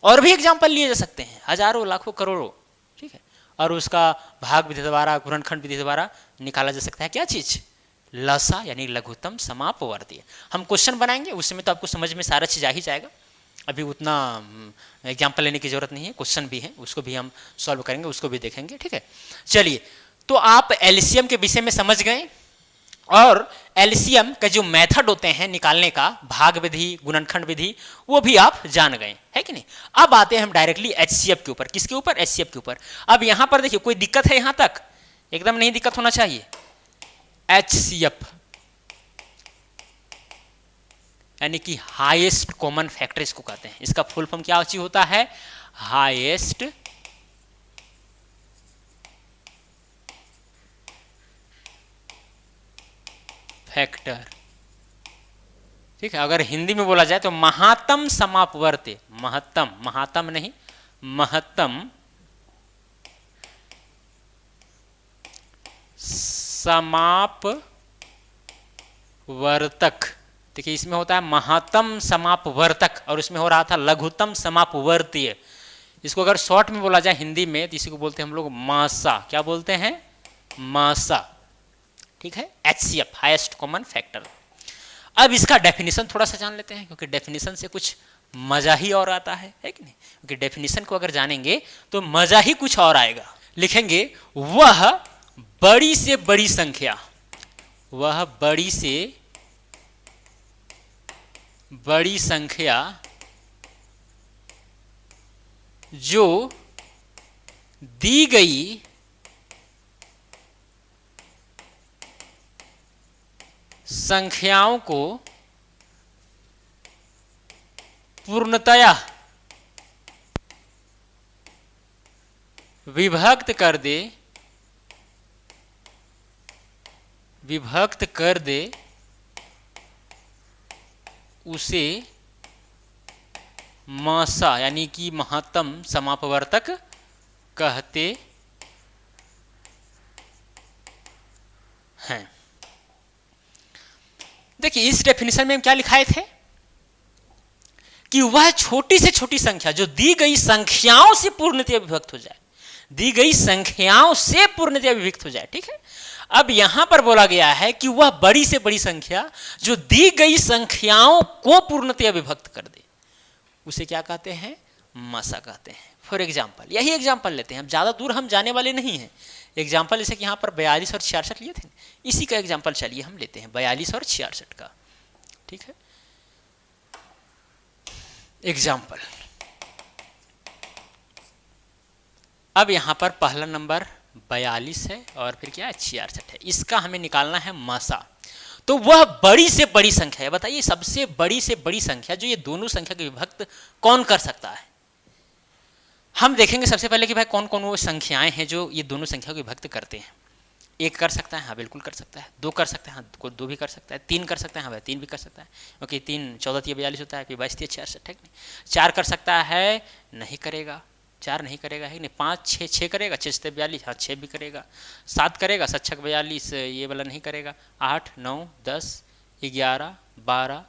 S1: और भी एग्जाम्पल लिए जा सकते हैं, हजारों लाखों करोड़ों, ठीक है, और उसका भाग विधि द्वारा, गुणनखंड विधि द्वारा निकाला जा सकता है क्या चीज, लसा, यानी लघुत्तम समापवर्तीय। हम क्वेश्चन बनाएंगे उसमें तो आपको समझ में सारा चीज आ ही जाएगा, अभी उतना एग्जाम्पल लेने की जरूरत नहीं है। क्वेश्चन भी है, उसको भी हम सॉल्व करेंगे, उसको भी देखेंगे, ठीक है। चलिए, तो आप एलसीएम के विषय में समझ गए, और एलसीएम का जो मेथड होते हैं निकालने का, भाग विधि, गुणनखंड विधि, वो भी आप जान गए, है कि नहीं। अब आते हैं हम डायरेक्टली एचसीएफ के ऊपर। किसके ऊपर, एचसीएफ के ऊपर। अब यहां पर देखिए कोई दिक्कत है, यहां तक एकदम नहीं दिक्कत होना चाहिए। एचसीएफ यानी कि हाईएस्ट कॉमन फैक्टर इसको कहते हैं। इसका फुल फॉर्म क्या होता है, हाईएस्ट फैक्टर, ठीक है। अगर हिंदी में बोला जाए तो महात्तम समापवर्त्य, महत्तम, महात्तम नहीं, महत्तम समापवर्तक। देखिए इसमें होता है महत्तम समापवर्तक, और उसमें हो रहा था लघुत्तम समापवर्तीय। इसको अगर शॉर्ट में बोला जाए हिंदी में तो इसी को बोलते हैं हम लोग मासा। क्या बोलते हैं, मासा, ठीक है। HCF, highest common factor. अब इसका डेफिनेशन थोड़ा सा जान लेते हैं, क्योंकि डेफिनेशन से कुछ मजा ही और आता है कि नहीं। क्योंकि डेफिनेशन को अगर जानेंगे तो मजा ही कुछ और आएगा। लिखेंगे, वह बड़ी से बड़ी संख्या, वह बड़ी से बड़ी संख्या जो दी गई संख्याओं को पूर्णतया विभक्त कर दे उसे मासा यानी कि महत्तम समापवर्तक कहते हैं। देखिए इस डेफिनेशन में हम क्या लिखाए थे कि वह छोटी से छोटी संख्या जो दी गई संख्याओं से पूर्णतया विभक्त हो जाए, दी गई संख्याओं से पूर्णतया विभक्त हो जाए। ठीक है, अब यहां पर बोला गया है कि वह बड़ी से बड़ी संख्या जो दी गई संख्याओं को पूर्णतया विभक्त कर दे, उसे क्या कहते हैं? मासा कहते हैं। फॉर एग्जाम्पल, यही एग्जाम्पल लेते हैं, हम ज़्यादा दूर हम जाने वाले नहीं हैं। एग्जाम्पल जैसे कि यहाँ पर 42 और 66 लिए थे, इसी का एग्जाम्पल चलिए हम लेते हैं 42 और 66 का। ठीक है, एग्जाम्पल, अब यहाँ पर पहला नंबर 42 है और फिर क्या है 66 है, इसका हमें निकालना है मासा। तो वह बड़ी से बड़ी संख्या है, बताइए सबसे बड़ी से बड़ी संख्या जो ये दोनों संख्या के विभक्त कौन कर सकता है? हम देखेंगे सबसे पहले कि भाई कौन कौन वो संख्याएं हैं जो ये दोनों संख्या को विभक्त करते हैं। एक कर सकता है, हाँ बिल्कुल कर सकता है। दो कर सकता है, हाँ दो भी कर सकता है। तीन कर सकता है, हाँ भाई तीन भी कर सकता है, क्योंकि 3 14 3 42 होता है, फिर 22 3 66 है। 4 कर सकता है, नहीं करेगा, 4 नहीं करेगा है नहीं। 5 6 6 करेगा, 6 7 42, हाँ 6 भी करेगा। 7 करेगा, 7 6 42, ये वाला नहीं करेगा। 8 9 10 11 12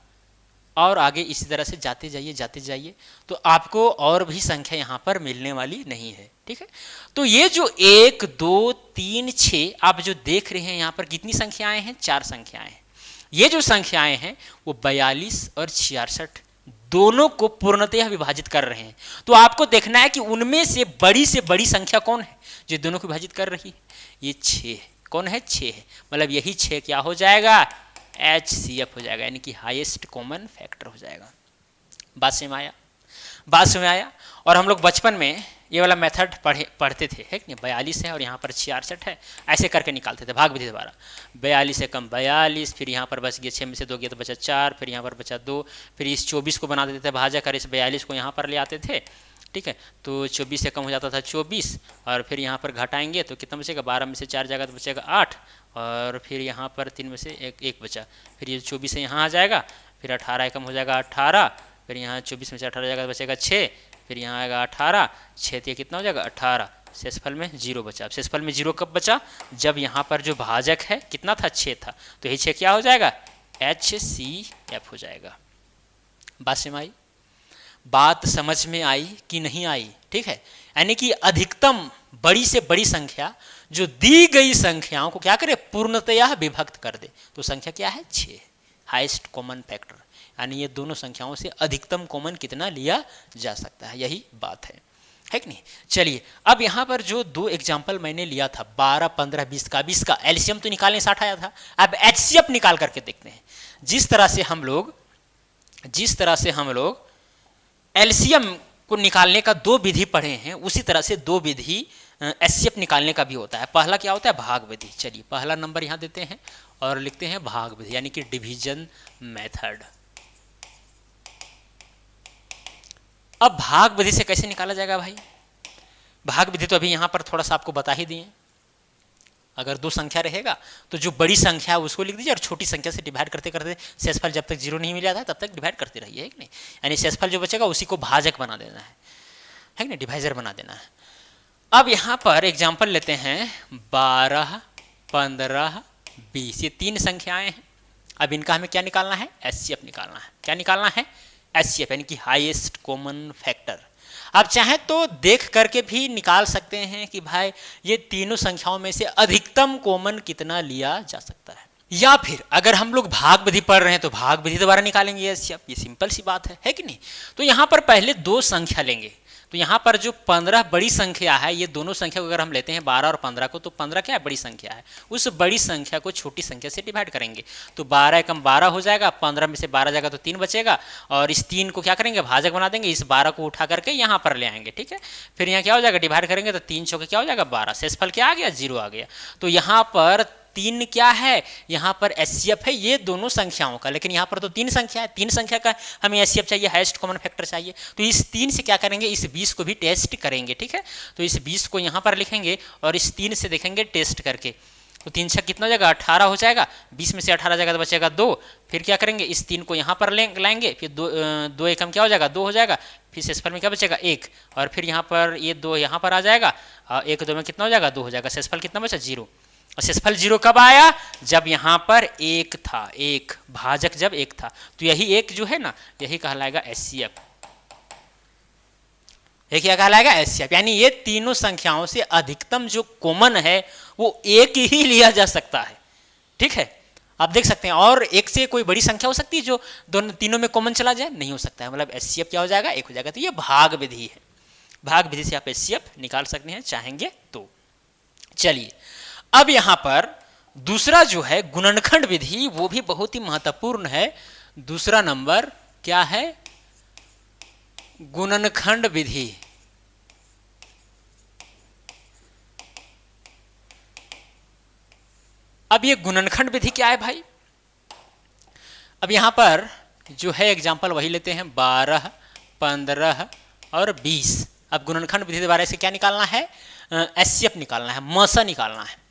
S1: और आगे इसी तरह से जाते जाइए तो आपको और भी संख्या यहाँ पर मिलने वाली नहीं है। ठीक है, तो ये जो 1 2 3 6 आप जो देख रहे हैं यहाँ पर कितनी संख्याएं हैं? 4 संख्याएं हैं। ये जो संख्याएं हैं वो 42 और 66 दोनों को पूर्णतः विभाजित कर रहे हैं। तो आपको देखना है कि उनमें से बड़ी संख्या कौन है जो दोनों को विभाजित कर रही है? ये 6 है। कौन है? 6 है। मतलब यही 6 क्या हो जाएगा? HCF हो जाएगा, यानी कि हाईएस्ट कॉमन फैक्टर हो जाएगा। बात समझ आया? बात समझ आया? और हम लोग बचपन में ये वाला मेथड पढ़ते थे, है कि नहीं? 42 है और यहाँ पर 66 है, ऐसे करके निकालते थे भाग विधि द्वारा। 42 से कम 42, फिर यहाँ पर बच गया 6 में से 2 गया तो बचा 4, फिर यहाँ पर बचा 2, फिर इस 24 को बना देते थे भाजक और इस 42 को यहाँ पर ले आते थे। ठीक है, तो 24 से कम हो जाता था 24 और फिर यहाँ पर घटाएंगे तो कितना बचेगा? 12 में से 4 जाएगा तो बचेगा 8 और फिर यहाँ पर 3 में से एक बचा, फिर ये 24 से यहाँ आ जाएगा, फिर 18 कम हो जाएगा 18, फिर यहाँ 24 में से 18 जाएगा तो बचेगा 6, फिर यहाँ आएगा 18, 6 तो कितना हो जाएगा? 18। शेषफल में 0 बचा। अब शेषफल में 0 कब बचा? जब यहाँ पर जो भाजक है कितना था? 6 था, तो यही 6 क्या हो जाएगा? HCF हो जाएगा। बात समझ आई? बात समझ में आई कि नहीं आई? ठीक है, यानी कि अधिकतम बड़ी से बड़ी संख्या जो दी गई संख्याओं को क्या करे? पूर्णतया विभक्त कर दे। तो संख्या क्या है? 6, हाईएस्ट कॉमन फैक्टर, यानी ये दोनों संख्याओं से अधिकतम कॉमन कितना लिया जा सकता है, यही बात है कि नहीं? चलिए, अब यहाँ पर जो 2 एग्जाम्पल मैंने लिया था 12 15 20 का, 20 का एलसीएम तो निकालने 60 आया था। अब HCF निकाल करके देखते हैं। जिस तरह से हम लोग एलसीएम को निकालने का 2 विधि पढ़े हैं, उसी तरह से 2 विधि HCF निकालने का भी होता है। पहला क्या होता है? भाग विधि। चलिए पहला नंबर यहाँ देते हैं और लिखते हैं भाग विधि, यानी कि डिवीजन मेथड। अब भाग विधि से कैसे निकाला जाएगा भाई? भाग विधि तो अभी यहाँ पर थोड़ा सा आपको बता ही दिए। अगर 2 संख्या रहेगा तो जो बड़ी संख्या है उसको लिख दीजिए और छोटी संख्या से डिवाइड करते करते शेषफल जब तक 0 नहीं मिल जाता है तब तक डिवाइड करते रहिए, है कि नहीं? यानी शेषफल जो बचेगा उसी को भाजक बना देना है कि नहीं? डिवाइजर बना देना है। अब यहाँ पर एग्जाम्पल लेते हैं 12 15 20, ये 3 संख्याएं हैं। अब इनका हमें क्या निकालना है? HCF निकालना है। क्या निकालना है? HCF, यानी कि हाईएस्ट कॉमन फैक्टर। आप चाहें तो देख करके भी निकाल सकते हैं कि भाई ये तीनों संख्याओं में से अधिकतम कॉमन कितना लिया जा सकता है, या फिर अगर हम लोग भाग विधि पढ़ रहे हैं तो भाग विधि द्वारा निकालेंगे HCF। ये सिंपल सी बात है कि नहीं? तो यहाँ पर पहले 2 संख्या लेंगे। तो यहाँ पर जो 15 बड़ी संख्या है, ये दोनों संख्या को अगर हम लेते हैं 12 और 15 को, तो 15 क्या है? बड़ी संख्या है। उस बड़ी संख्या को छोटी संख्या से डिवाइड करेंगे तो 12 कम 12 हो जाएगा, 15 में से 12 जाएगा तो 3 बचेगा और इस 3 को क्या करेंगे? भाजक बना देंगे। इस 12 को उठा करके यहाँ पर ले आएंगे। ठीक है, फिर यहाँ क्या हो जाएगा? डिवाइड करेंगे तो 3 चौके क्या हो जाएगा? 12। शेषफल क्या आ गया? 0 आ गया। तो यहाँ पर 3 क्या है? यहाँ पर HCF है ये दोनों संख्याओं का, लेकिन यहाँ पर तो 3 संख्या है। 3 संख्या का हमें HCF चाहिए, हाईएस्ट कॉमन फैक्टर चाहिए। तो इस 3 से क्या करेंगे? इस 20 को भी टेस्ट करेंगे। ठीक है, तो इस 20 को यहाँ पर लिखेंगे और इस 3 से देखेंगे टेस्ट करके। तो 3 छक कितना हो जाएगा 18 हो जाएगा, 20 में से 18 जाएगा तो बचेगा 2। फिर क्या करेंगे, इस 3 को यहाँ पर लाएंगे, फिर 2 एकम क्या हो जाएगा 2 हो जाएगा, फिर शेषफल में क्या बचेगा 1, और फिर यहाँ पर ये 2 यहाँ पर आ जाएगा, और 1 2 में कितना हो जाएगा 2 हो जाएगा, शेषफल कितना बचा 0। और शेषफल 0 कब आया, जब यहाँ पर 1 था, 1 भाजक जब 1 था, तो यही 1 जो है ना यही कहलाएगा HCF। ये क्या कहलाएगा HCF, यानी ये तीनों संख्याओं से अधिकतम जो कॉमन है वो 1 ही लिया जा सकता है। ठीक है, आप देख सकते हैं, और 1 से कोई बड़ी संख्या हो सकती है जो दोनों तीनों में कॉमन चला जाए, नहीं हो सकता है, मतलब HCF क्या हो जाएगा 1 हो जाएगा। तो ये भाग विधि है, भाग विधि से आप HCF निकाल सकते हैं चाहेंगे तो। चलिए अब यहां पर दूसरा जो है गुणनखंड विधि, वो भी बहुत ही महत्वपूर्ण है। दूसरा नंबर क्या है, गुणनखंड विधि। अब ये गुणनखंड विधि क्या है भाई, अब यहां पर जो है एग्जाम्पल वही लेते हैं 12, 15 और 20। अब गुणनखंड विधि द्वारा से क्या निकालना है, HCF निकालना है, मसा निकालना है।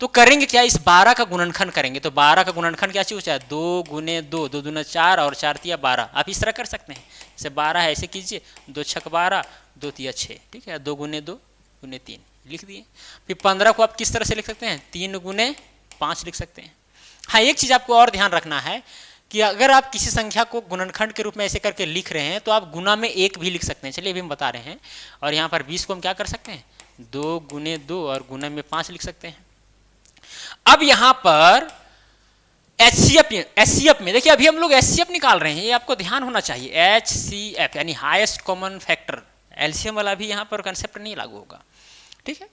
S1: तो करेंगे क्या, इस 12 का गुणनखंड करेंगे, तो 12 का गुणनखंड क्या चाहिए, 2 गुने 2, 2 दूना 4 और 4 तिया 12। आप इस तरह कर सकते हैं, जैसे 12 है ऐसे कीजिए, 2 छक 12, 2 तिया 6, ठीक है, 2 गुने 2 गुने 3 लिख दिए। फिर 15 को आप किस तरह से लिख सकते हैं, 3 गुने 5 लिख सकते हैं। हाँ, एक चीज़ आपको और ध्यान रखना है कि अगर आप किसी संख्या को गुणनखंड के रूप में ऐसे करके लिख रहे हैं तो आप गुना में 1 भी लिख सकते हैं। चलिए अभी हम बता रहे हैं। और यहाँ पर 20 को हम क्या कर सकते हैं, 2 गुने 2 और गुना में 5 लिख सकते हैं। अब यहाँ पर HCF में देखिए, अभी हम लोग HCF निकाल रहे हैं, ये आपको ध्यान होना चाहिए। HCF यानी हाईएस्ट कॉमन फैक्टर, एलसीएम वाला भी यहाँ पर कंसेप्ट नहीं लागू होगा। ठीक है,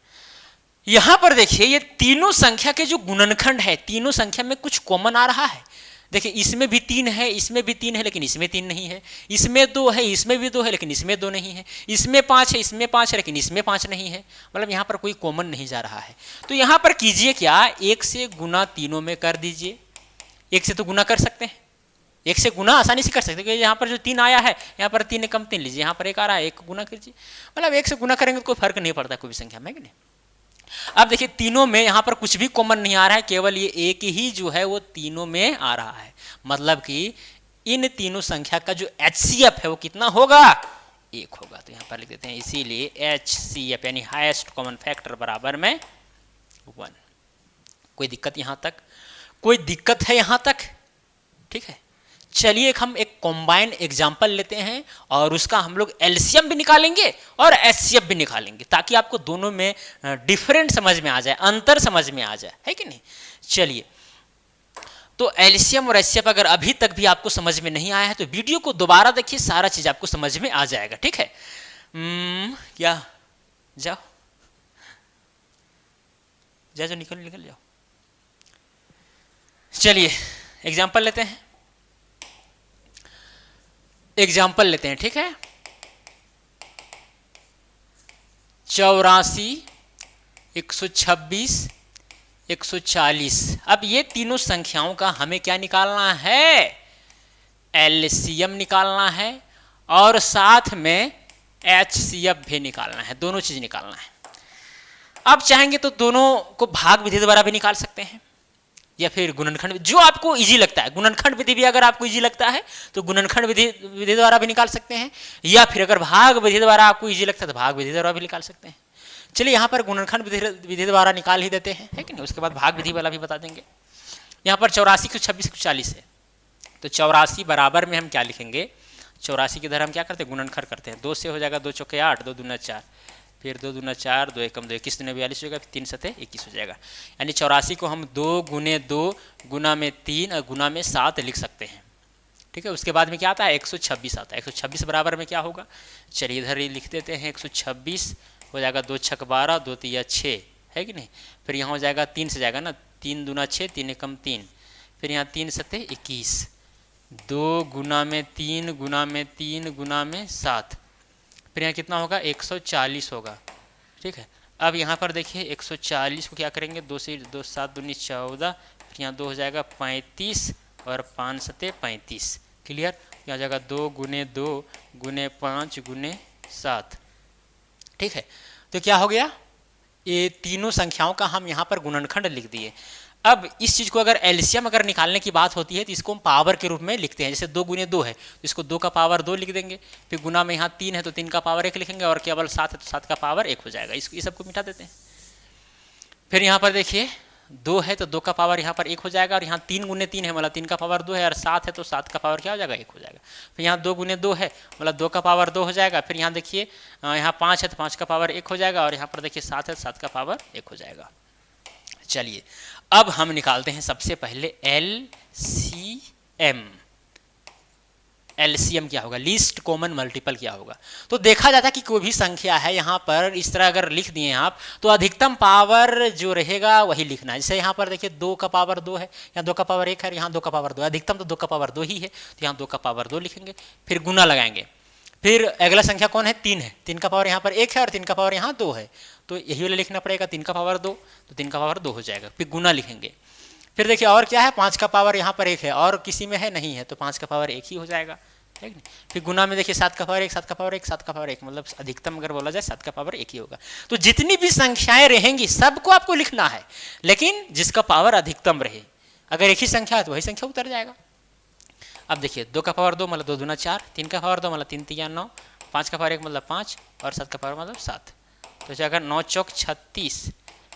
S1: यहां पर देखिए ये तीनों संख्या के जो गुणनखंड है, तीनों संख्या में कुछ कॉमन आ रहा है। देखिए इसमें भी 3 है, इसमें भी 3 है, लेकिन इसमें 3 नहीं है। इसमें 2 है, इसमें भी 2 है, लेकिन इसमें 2 नहीं है। इसमें 5 है, इसमें 5 है, लेकिन इसमें 5 नहीं है। मतलब यहाँ पर कोई कॉमन नहीं जा रहा है। तो यहाँ पर कीजिए क्या, 1 से गुना तीनों में कर दीजिए। 1 से तो गुना कर सकते हैं, 1 से गुना आसानी से कर सकते हैं। यहाँ पर जो 3 आया है, यहाँ पर 3 कम 3 लीजिए, यहाँ पर 1 आ रहा है, 1 गुना कीजिए। मतलब 1 से गुना करेंगे तो कोई फर्क नहीं पड़ता कोई भी संख्या में, कि नहीं। अब देखिए तीनों में यहाँ पर कुछ भी कॉमन नहीं आ रहा है, केवल ये 1 ही जो है वो तीनों में आ रहा है। मतलब कि इन तीनों संख्या का जो HCF है वो कितना होगा, 1 होगा। तो यहाँ पर लिख देते हैं, इसीलिए HCF यानी हाईएस्ट कॉमन फैक्टर बराबर में 1। कोई दिक्कत यहाँ तक, कोई दिक्कत है यहाँ तक, ठीक है। चलिए हम एक कॉम्बाइन एग्जाम्पल लेते हैं और उसका हम लोग एलसीएम भी निकालेंगे और HCF भी निकालेंगे, ताकि आपको दोनों में डिफरेंट समझ में आ जाए, अंतर समझ में आ जाए, है कि नहीं। चलिए, तो एलसीएम और HCF अगर अभी तक भी आपको समझ में नहीं आया है तो वीडियो को दोबारा देखिए, सारा चीज आपको समझ में आ जाएगा। ठीक है, क्या जाओ जाओ जाओ, निकल निकल जाओ। चलिए एग्जाम्पल लेते हैं, एग्जाम्पल लेते हैं, ठीक है। 84, 126, 140। अब ये तीनों संख्याओं का हमें क्या निकालना है, एलसीएम निकालना है और साथ में HCF भी निकालना है, दोनों चीज निकालना है। आप चाहेंगे तो दोनों को भाग विधि द्वारा भी निकाल सकते हैं या फिर गुणनखंड, जो आपको इजी लगता है। गुणनखंड विधि भी अगर आपको इजी लगता है तो गुणनखंड विधि द्वारा भी निकाल सकते हैं, या फिर अगर भाग विधि द्वारा आपको इजी लगता है तो भाग विधि द्वारा भी निकाल सकते हैं। चलिए यहाँ पर गुणनखंड विधि द्वारा निकाल ही देते हैं, है कि नहीं, उसके बाद भाग विधि वाला भी बता देंगे। यहाँ पर 84 को 26 को 40 है, तो 84 बराबर में हम क्या लिखेंगे, 84 की इधर हम क्या करते हैं, गुणनखंड करते हैं। 2 से हो जाएगा 2 चौके 8, 2 दूना 4, फिर 2 दूना 4, 2 एकम 2, 21 दूना 42 हो जाएगा, 3 सतह 21 हो जाएगा। यानी 84 को हम 2 गुने 2 गुना में 3 और गुना में 7 लिख सकते हैं। ठीक है, उसके बाद में क्या आता है, 126 आता है। 126 बराबर में क्या होगा, चलिए इधर ही लिख देते हैं, 126 हो जाएगा 2 छक 12, 2 तिया 6, है कि नहीं। फिर यहाँ हो जाएगा 3 से जाएगा ना, 3 दूना 6, 3 एकम 3, फिर यहाँ 3 सतह 21, 2 गुना में 3 गुना में 3 गुना में 7, फिर यहाँ कितना होगा, 140 होगा। ठीक है, अब यहाँ पर देखिए 140 को क्या करेंगे, 2 से 2 7 दूनी 14, फिर यहाँ 2 हो जाएगा 35 और 5 सतह 35, क्लियर। यहाँ जाएगा 2 गुने 2 गुने 5 गुने 7, ठीक है। तो क्या हो गया, ये तीनों संख्याओं का हम यहाँ पर गुणनखंड लिख दिए। अब इस चीज़ को अगर एलसीएम अगर निकालने की बात होती है तो इसको हम पावर के रूप में लिखते हैं। जैसे 2 गुने 2 है तो इसको 2 का पावर 2 लिख देंगे, फिर गुना में यहाँ 3 है तो 3 का पावर 1 लिखेंगे, और केवल 7 है तो 7 का पावर 1 हो जाएगा। इसको ये सबको मिटा देते हैं। फिर यहाँ पर देखिए 2 है तो 2 का पावर यहाँ पर 1 हो जाएगा, और यहाँ 3 गुने 3 है मतलब 3 का पावर 2 है, और 7 है तो 7 का पावर क्या हो जाएगा 1 हो जाएगा। फिर यहाँ 2 गुने 2 है मतलब 2 का पावर 2 हो जाएगा। फिर यहाँ देखिए यहाँ 5 है तो 5 का पावर 1 हो जाएगा, और यहाँ पर देखिए 7 है तो 7 का पावर 1 हो जाएगा। चलिए अब हम निकालते हैं सबसे पहले एलसीएम। एलसीएम क्या होगा, लीस्ट कॉमन मल्टीपल क्या होगा। तो देखा जाता है कि कोई भी संख्या है यहाँ पर इस तरह अगर लिख दिए आप तो अधिकतम पावर जो रहेगा वही लिखना है। जैसे यहाँ पर देखिए 2 का पावर 2 है, यहाँ 2 का पावर 1 है, यहाँ 2 का पावर 2 है, अधिकतम तो 2 का पावर 2 ही है, तो यहाँ 2 का पावर 2 लिखेंगे। फिर गुना लगाएंगे। फिर अगला संख्या कौन है, 3 है, 3 का पावर यहाँ पर 1 है और 3 का पावर यहाँ 2 है, तो यही वाला लिखना पड़ेगा, 3 का पावर 2, तो 3 का पावर 2 हो जाएगा। फिर गुना लिखेंगे। फिर देखिए और क्या है, 5 का पावर यहाँ पर 1 है और किसी में है नहीं है, तो 5 का पावर 1 ही हो जाएगा, ठीक है। फिर गुना में देखिए 7 का पावर 1, 7 का पावर 1, 7 का पावर 1, मतलब अधिकतम अगर बोला जाए 7 का पावर 1 ही होगा। तो जितनी भी संख्याएं रहेंगी सबको आपको लिखना है, लेकिन जिसका पावर अधिकतम रहे। अगर एक ही संख्या है तो वही संख्या उतर जाएगा। अब देखिए 2 का पावर 2 मतलब 2 दूना 4, 3 का पावर 2 मतलब 3 तिया 9, 5 का पावर 1 मतलब 5, और 7 का पावर मतलब 7, तो जाएगा 9 चौक 36,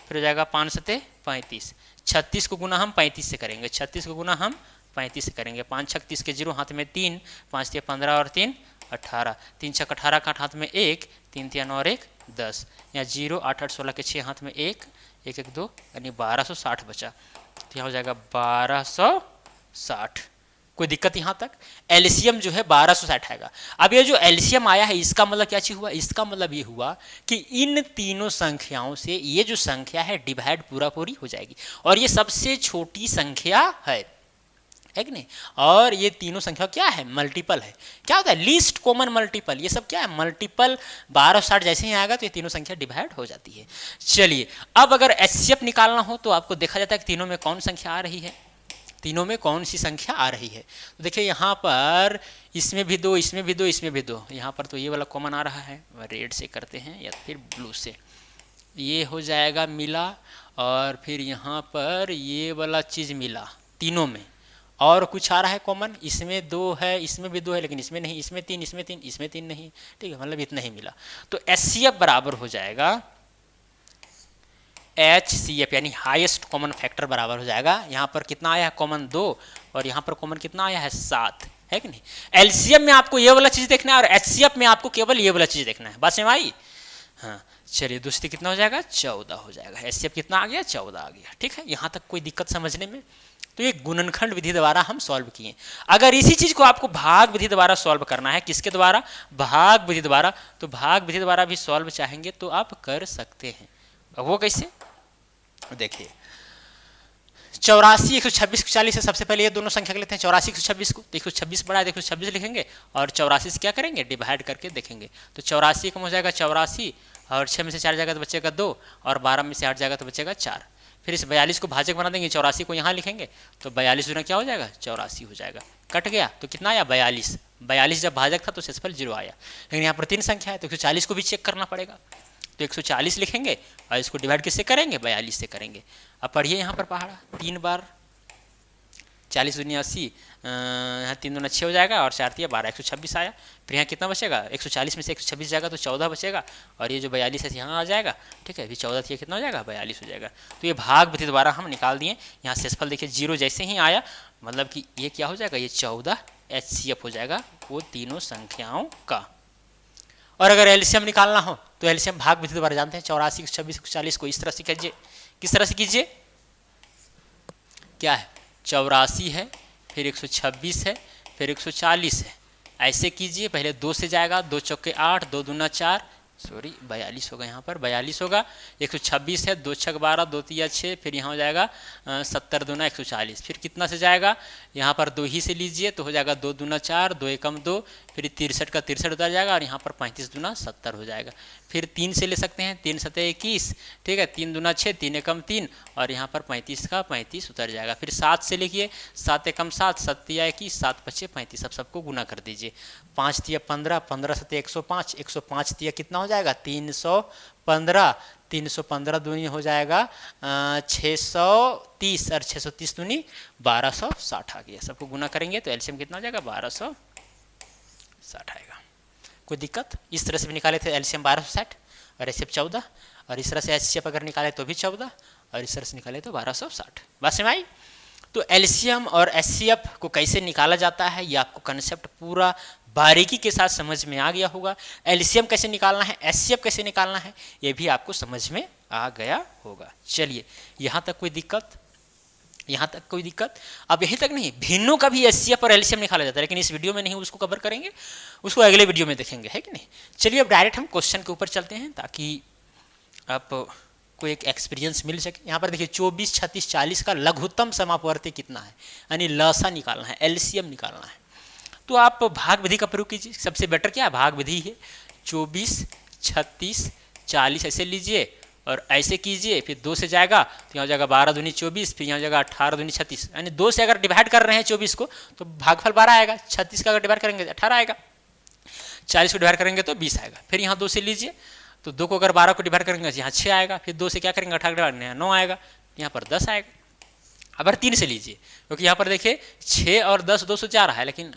S1: फिर हो जाएगा 5 सते 35। 36 को गुना हम 35 से करेंगे, 36 को गुना हम 35 से करेंगे। 5 छक 30 के 0 हाथ में 3, 5 तिया 15 और 3 18, 3 छक 18 का हाथ में 1, 3 तिया 9 और 1 10, यहाँ 0 8 8 16 के 6 हाथ में 1 1 1 2, यानी 1260 बचा, तो यहाँ हो जाएगा 1260। कोई दिक्कत यहाँ तक। एलसीएम जो है 1260 आएगा। अब ये जो एलसीएम आया है इसका मतलब क्या चीज़ हुआ, इसका मतलब ये हुआ कि इन तीनों संख्याओं से ये जो संख्या है डिवाइड पूरा पूरी हो जाएगी, और ये सबसे छोटी संख्या है कि नहीं। और ये तीनों संख्या क्या है, मल्टीपल है। क्या होता है, लीस्ट कॉमन मल्टीपल, ये सब क्या है मल्टीपल। 1260 जैसे ही आएगा तो ये तीनों संख्या डिवाइड हो जाती है। चलिए अब अगर एचसीएफ निकालना हो तो आपको देखा जाता है कि तीनों में कौन संख्या आ रही है, तीनों में कौन सी संख्या आ रही है। तो देखिए यहाँ पर इसमें भी 2, इसमें भी 2, इसमें भी 2, यहाँ पर तो ये वाला कॉमन आ रहा है, रेड से करते हैं या फिर ब्लू से, ये हो जाएगा मिला, और फिर यहाँ पर ये वाला चीज़ मिला तीनों में। और कुछ आ रहा है कॉमन, इसमें 2 है, इसमें भी 2 है, लेकिन इसमें नहीं, इसमें 3, इसमें 3, इसमें 3 नहीं, ठीक है, मतलब इतना ही मिला। तो एचसीएफ बराबर हो जाएगा HCF, यानी हाईएस्ट कॉमन फैक्टर बराबर हो जाएगा। यहाँ पर कितना आया है कॉमन 2, और यहाँ पर कॉमन कितना आया है 7, है कि नहीं। एलसीएम में आपको ये वाला चीज़ देखना है और एचसीएफ में आपको केवल ये वाला चीज़ देखना है, बात समझ में आई। हाँ चलिए दूसरी कितना हो जाएगा, 14 हो जाएगा। एचसीएफ कितना आ गया, 14 आ गया, ठीक है। यहाँ तक कोई दिक्कत समझने में। तो ये गुणनखंड विधि द्वारा हम सॉल्व किए। अगर इसी चीज़ को आपको भाग विधि द्वारा सॉल्व करना है, किसके द्वारा, भाग विधि द्वारा, तो भाग विधि द्वारा भी सॉल्व चाहेंगे तो आप कर सकते हैं। वो कैसे, देखिए 84 126 40 है। सबसे पहले ये दोनों संख्या लेते हैं, 84 126 को, 126 बड़ा है, 126 लिखेंगे और 84 से क्या करेंगे, डिवाइड करके देखेंगे। तो 84 कम हो जाएगा 84, और 6 में से 4 जाएगा तो बचेगा 2, और 12 में से 8 जाएगा तो बचेगा 4। फिर इस 42 को भाजक बना देंगे, 84 को यहाँ लिखेंगे, तो 42 गुना क्या हो जाएगा, 84 हो जाएगा। कट गया तो कितना आया, 42। 42 जब भाजक था तो शेषफल 0 आया, लेकिन यहाँ पर 3 संख्या है तो 140 को भी चेक करना पड़ेगा, तो 140 लिखेंगे और इसको डिवाइड किससे करेंगे, 42 से करेंगे। अब पढ़िए यहाँ पर पहाड़ा 3 बार, 40 दूनी 80, यहाँ 3 दूना 6 हो जाएगा, और 4 12, 126 आया। फिर यहाँ कितना बचेगा, 140 में से 126 जाएगा तो 14 बचेगा, और ये जो 42 है यहाँ आ जाएगा, ठीक है। फिर 14 थी कितना हो जाएगा, 42 हो जाएगा। तो ये भाग विधि द्वारा हम निकाल दिए। यहाँ शेषफल देखिए 0 जैसे ही आया, मतलब कि ये क्या हो जाएगा, ये 14 HCF हो जाएगा वो तीनों संख्याओं का। और अगर एलसीएम निकालना हो तो एलसीएम भाग विधि द्वारा जानते हैं, 84 126 140 को इस तरह से कीजिए। किस तरह से कीजिए, क्या है, 84 है, फिर 126 है, फिर 140 है, ऐसे कीजिए। पहले 2 से जाएगा, 2 चौके 8, 2 दूना 4, सॉरी 42 होगा, यहाँ पर 42 होगा। 126 है, 2 छक 12, 2 तिया 6, फिर यहाँ हो जाएगा 70 दूना 140। फिर कितना से जाएगा, यहाँ पर 2 ही से लीजिए तो हो जाएगा 2 दूना 4, 2 एकम 2, फिर 63 का 63 उतर जाएगा, और यहाँ पर 35 दूना 70 हो जाएगा। फिर 3 से ले सकते हैं, 3 सतह 21, ठीक है, 3 दूना 6, 3 एकम 3, और यहाँ पर 35 का 35 उतर जाएगा। फिर 7 से लिखिए, 7 एकम 7, 7 तिया 21, 7 पचे 35, अब सबको गुना कर दीजिए। 5 तिया 15, 15 सतह 105, 105 तिया कितना हो जाएगा 315, 315 दूनी हो जाएगा 630 और 630 दूनी 1260 आ गया। सबको गुना करेंगे तो एलसीएम कितना हो जाएगा 1260 आएगा। कोई दिक्कत? इस तरह से भी निकाले थे एलसीएम 1260 और एचसीएफ 14, और इस तरह से एचसीएफ अगर निकाले तो भी 14 और इस तरह से निकाले तो 1260। बात समझ आई? तो एलसीएम और एचसीएफ को कैसे निकाला जाता है ये आपको कंसेप्ट पूरा बारीकी के साथ समझ में आ गया होगा। एलसीएम कैसे निकालना है, एचसीएफ कैसे निकालना है ये भी आपको समझ में आ गया होगा। चलिए, यहाँ तक कोई दिक्कत? यहाँ तक कोई दिक्कत? अब यहीं तक नहीं, भिन्नों का भी एचसीएफ और एलसीएम निकाला जाता है, लेकिन इस वीडियो में नहीं उसको कवर करेंगे, उसको अगले वीडियो में देखेंगे, है कि नहीं। चलिए अब डायरेक्ट हम क्वेश्चन के ऊपर चलते हैं ताकि आपको एक एक्सपीरियंस मिल सके। यहाँ पर देखिए 24, 36, 40 का लघुत्तम समापवर्ती कितना है, यानी लसा निकालना है, एलसीएम निकालना है। तो आप भाग विधि का प्रयोग कीजिए। सबसे बेटर क्या है, भाग विधि है। 24, 36, 40 ऐसे लीजिए और ऐसे कीजिए, फिर 2 से जाएगा तो यहाँ हो जाएगा 12 दूनी 24, फिर यहाँ हो जाएगा 18 दूनी 36, यानी 2 से अगर डिवाइड कर रहे हैं 24 को तो भागफल 12 आएगा। 36 का अगर डिवाइड करेंगे तो 18 आएगा, 40 को डिवाइड करेंगे तो 20 आएगा। फिर यहाँ 2 से लीजिए तो 2 को अगर 12 को डिवाइड करेंगे यहाँ 6 आएगा, फिर 2 से क्या करेंगे 18 डिवाइड, 9 आएगा, यहाँ पर 10 आएगा। अगर 3 से लीजिए, क्योंकि यहाँ पर देखिए 6 और 10 2 से 4 है, लेकिन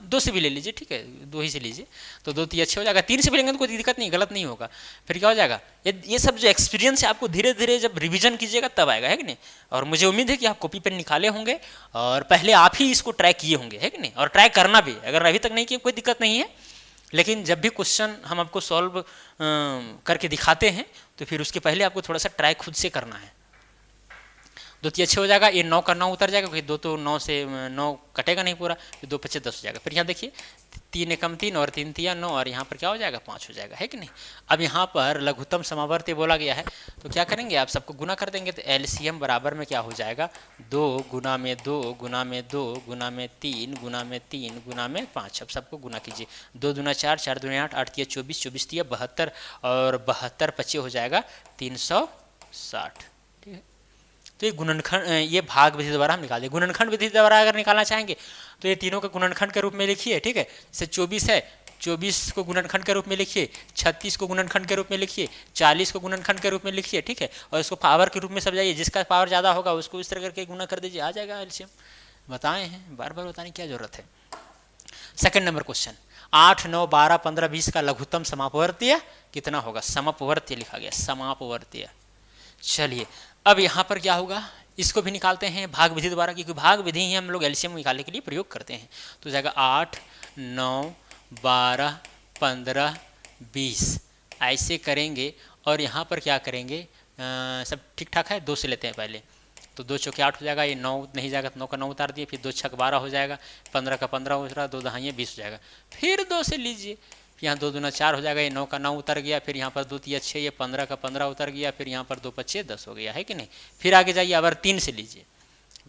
S1: 2 से भी ले लीजिए, ठीक है, 2 ही से लीजिए तो 2 3 6 हो जाएगा। 3 से भी लेंगे तो कोई दिक्कत नहीं, गलत नहीं होगा। फिर क्या हो जाएगा, ये सब जो एक्सपीरियंस है आपको धीरे धीरे जब रिवीजन कीजिएगा तब आएगा, है कि नहीं। और मुझे उम्मीद है कि आप कॉपी पेन निकाले होंगे और पहले आप ही इसको ट्राई किए होंगे, है कि नहीं, और ट्राई करना भी, अगर अभी तक नहीं किए कोई दिक्कत नहीं है, लेकिन जब भी क्वेश्चन हम आपको सॉल्व करके दिखाते हैं तो फिर उसके पहले आपको थोड़ा सा ट्राई खुद से करना है। 2 3 6 हो जाएगा, ये 9 का 9 उतर जाएगा, क्योंकि 2 तो 9 से 9 कटेगा नहीं पूरा, फिर 2 5 10 हो जाएगा। फिर यहाँ देखिए 3 एकम 3 और 3 तिया 9 और यहाँ पर क्या हो जाएगा 5 हो जाएगा, है कि नहीं। अब यहाँ पर लघुत्तम समावर्ती बोला गया है तो क्या करेंगे, आप सबको गुना कर देंगे तो एलसीएम बराबर में क्या हो जाएगा 2 गुना में 2 गुना में 2 गुना में 3 गुना में 3 गुना में 5। अब सबको गुना कीजिए, 2 दूना 4, 4 दूना 8, 8 तिया 24, 24 तिया 72 और 72 25 हो जाएगा 360, ठीक है। तो ये गुणनखंड, ये भाग विधि द्वारा हम निकाल दें। गुणनखंड विधि द्वारा अगर निकालना चाहेंगे तो ये तीनों का गुणनखंड के रूप में लिखिए, ठीक है। जैसे 24 है, 24 को गुणनखंड के रूप में लिखिए, 36 को गुणनखंड के रूप में लिखिए, 40 को गुणनखंड के रूप में लिखिए, ठीक है। और इसको पावर के रूप में समझाइए, जिसका पावर ज़्यादा होगा उसको इस तरह करके गुना कर दीजिए, आ जाएगा एलसीएम। बताए हैं, बार बार बताने की क्या जरूरत है। सेकंड नंबर क्वेश्चन, 8, 9, 12, 15, 20 का लघुत्तम समापवर्तीय कितना होगा। समापवर्तीय लिखा गया, समापवर्तीय। चलिए अब यहाँ पर क्या होगा, इसको भी निकालते हैं भाग विधि द्वारा, क्योंकि भाग विधि ही हम लोग एलसीएम निकालने के लिए प्रयोग करते हैं। तो जाएगा 8, 9, 12, 15, 20 ऐसे करेंगे और यहाँ पर क्या करेंगे, सब ठीक ठाक है। 2 से लेते हैं पहले, तो 2 चौके 8 हो जाएगा, ये 9 नहीं जाएगा तो 9 का 9 उतार दिए, फिर 2 छक 12 हो जाएगा, 15 का 15 हो जाएगा, 2 दहाइयाँ 20 हो जाएगा। फिर 2 से लीजिए, यहाँ 2 दूना 4 हो जाएगा, ये 9 का 9 उतर गया, फिर यहाँ पर 2 तिया 6, ये 15 का 15 उतर गया, फिर यहाँ पर 2 5 10 हो गया, है कि नहीं। फिर आगे जाइए, अगर 3 से लीजिए,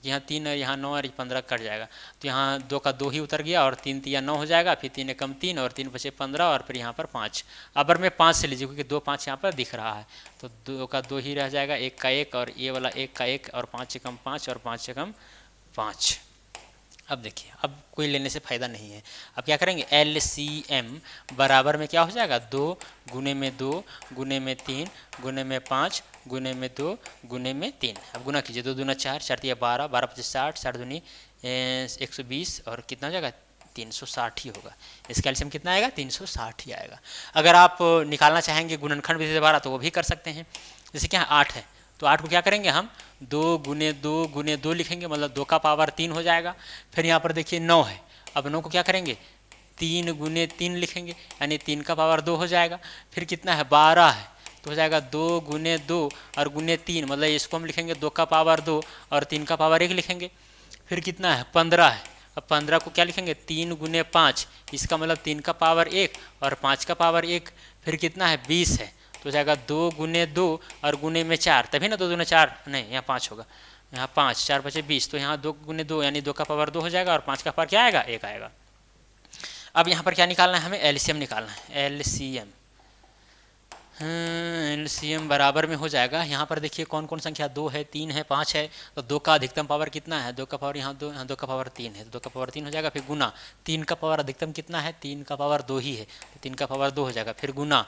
S1: यहाँ 3 और यहाँ 9 और 15 कट जाएगा, तो यहाँ 2 का 2 ही उतर गया और 3 तिया 9 हो जाएगा, फिर 3 एकम 3 और 3 5 15 और फिर यहाँ पर 5। अबर में 5 से लीजिए, क्योंकि 2 5 यहाँ पर दिख रहा है, तो 2 का 2 ही रह जाएगा, 1 का 1 और ये वाला 1 का 1 और 5 एकम 5 और 5 एकम 5। अब देखिए, अब कोई लेने से फ़ायदा नहीं है। अब क्या करेंगे, एलसीएम बराबर में क्या हो जाएगा 2 गुने में 2 गुने में 3 गुने में 5 गुने में 2 गुने में 3। अब गुना कीजिए, 2 दूना 4, 4 तिया 12, 12 25 60, 60 दूनी 120 और कितना हो जाएगा 360 ही होगा। इसका एलसीएम कितना आएगा 360 ही आएगा। अगर आप निकालना चाहेंगे गुणनखंड विधि द्वारा तो वो भी कर सकते हैं। जैसे क्या 8 है तो 8 को क्या करेंगे हम 2 गुने 2 गुने 2 लिखेंगे, मतलब 2 का पावर 3 हो जाएगा। फिर यहाँ पर देखिए 9 है, अब 9 को क्या करेंगे 3 गुने 3 लिखेंगे, यानी 3 का पावर 2 हो जाएगा। फिर कितना है 12 है तो हो जाएगा 2 गुने 2 और गुने 3, मतलब इसको हम लिखेंगे 2 का पावर 2 और 3 का पावर 1 लिखेंगे। फिर कितना है 15 है, अब 15 को क्या लिखेंगे 3 गुने 5, इसका मतलब 3 का पावर 1 और 5 का पावर 1। फिर कितना है 20 है तो जाएगा 2 गुने 2 और गुने में 4, तभी ना 2 दूना 4, नहीं यहाँ 5 होगा, यहाँ 5 4 5 20, तो यहाँ 2 गुने 2 यानी 2 का पावर 2 हो जाएगा और 5 का पावर क्या आएगा 1 आएगा। अब यहाँ पर क्या निकालना है हमें, एलसीएम निकालना है। एलसीएम बराबर में हो जाएगा, यहाँ पर देखिए कौन कौन संख्या 2 है 3 है 5 है, तो 2 का अधिकतम पावर कितना है, 2 का पावर यहाँ 2, यहाँ 2 का पावर 3 है, तो 2 का पावर 3 हो जाएगा। फिर गुना 3 का पावर अधिकतम कितना है 3 का पावर 2 ही है, तो 3 का पावर 2 हो जाएगा। फिर गुना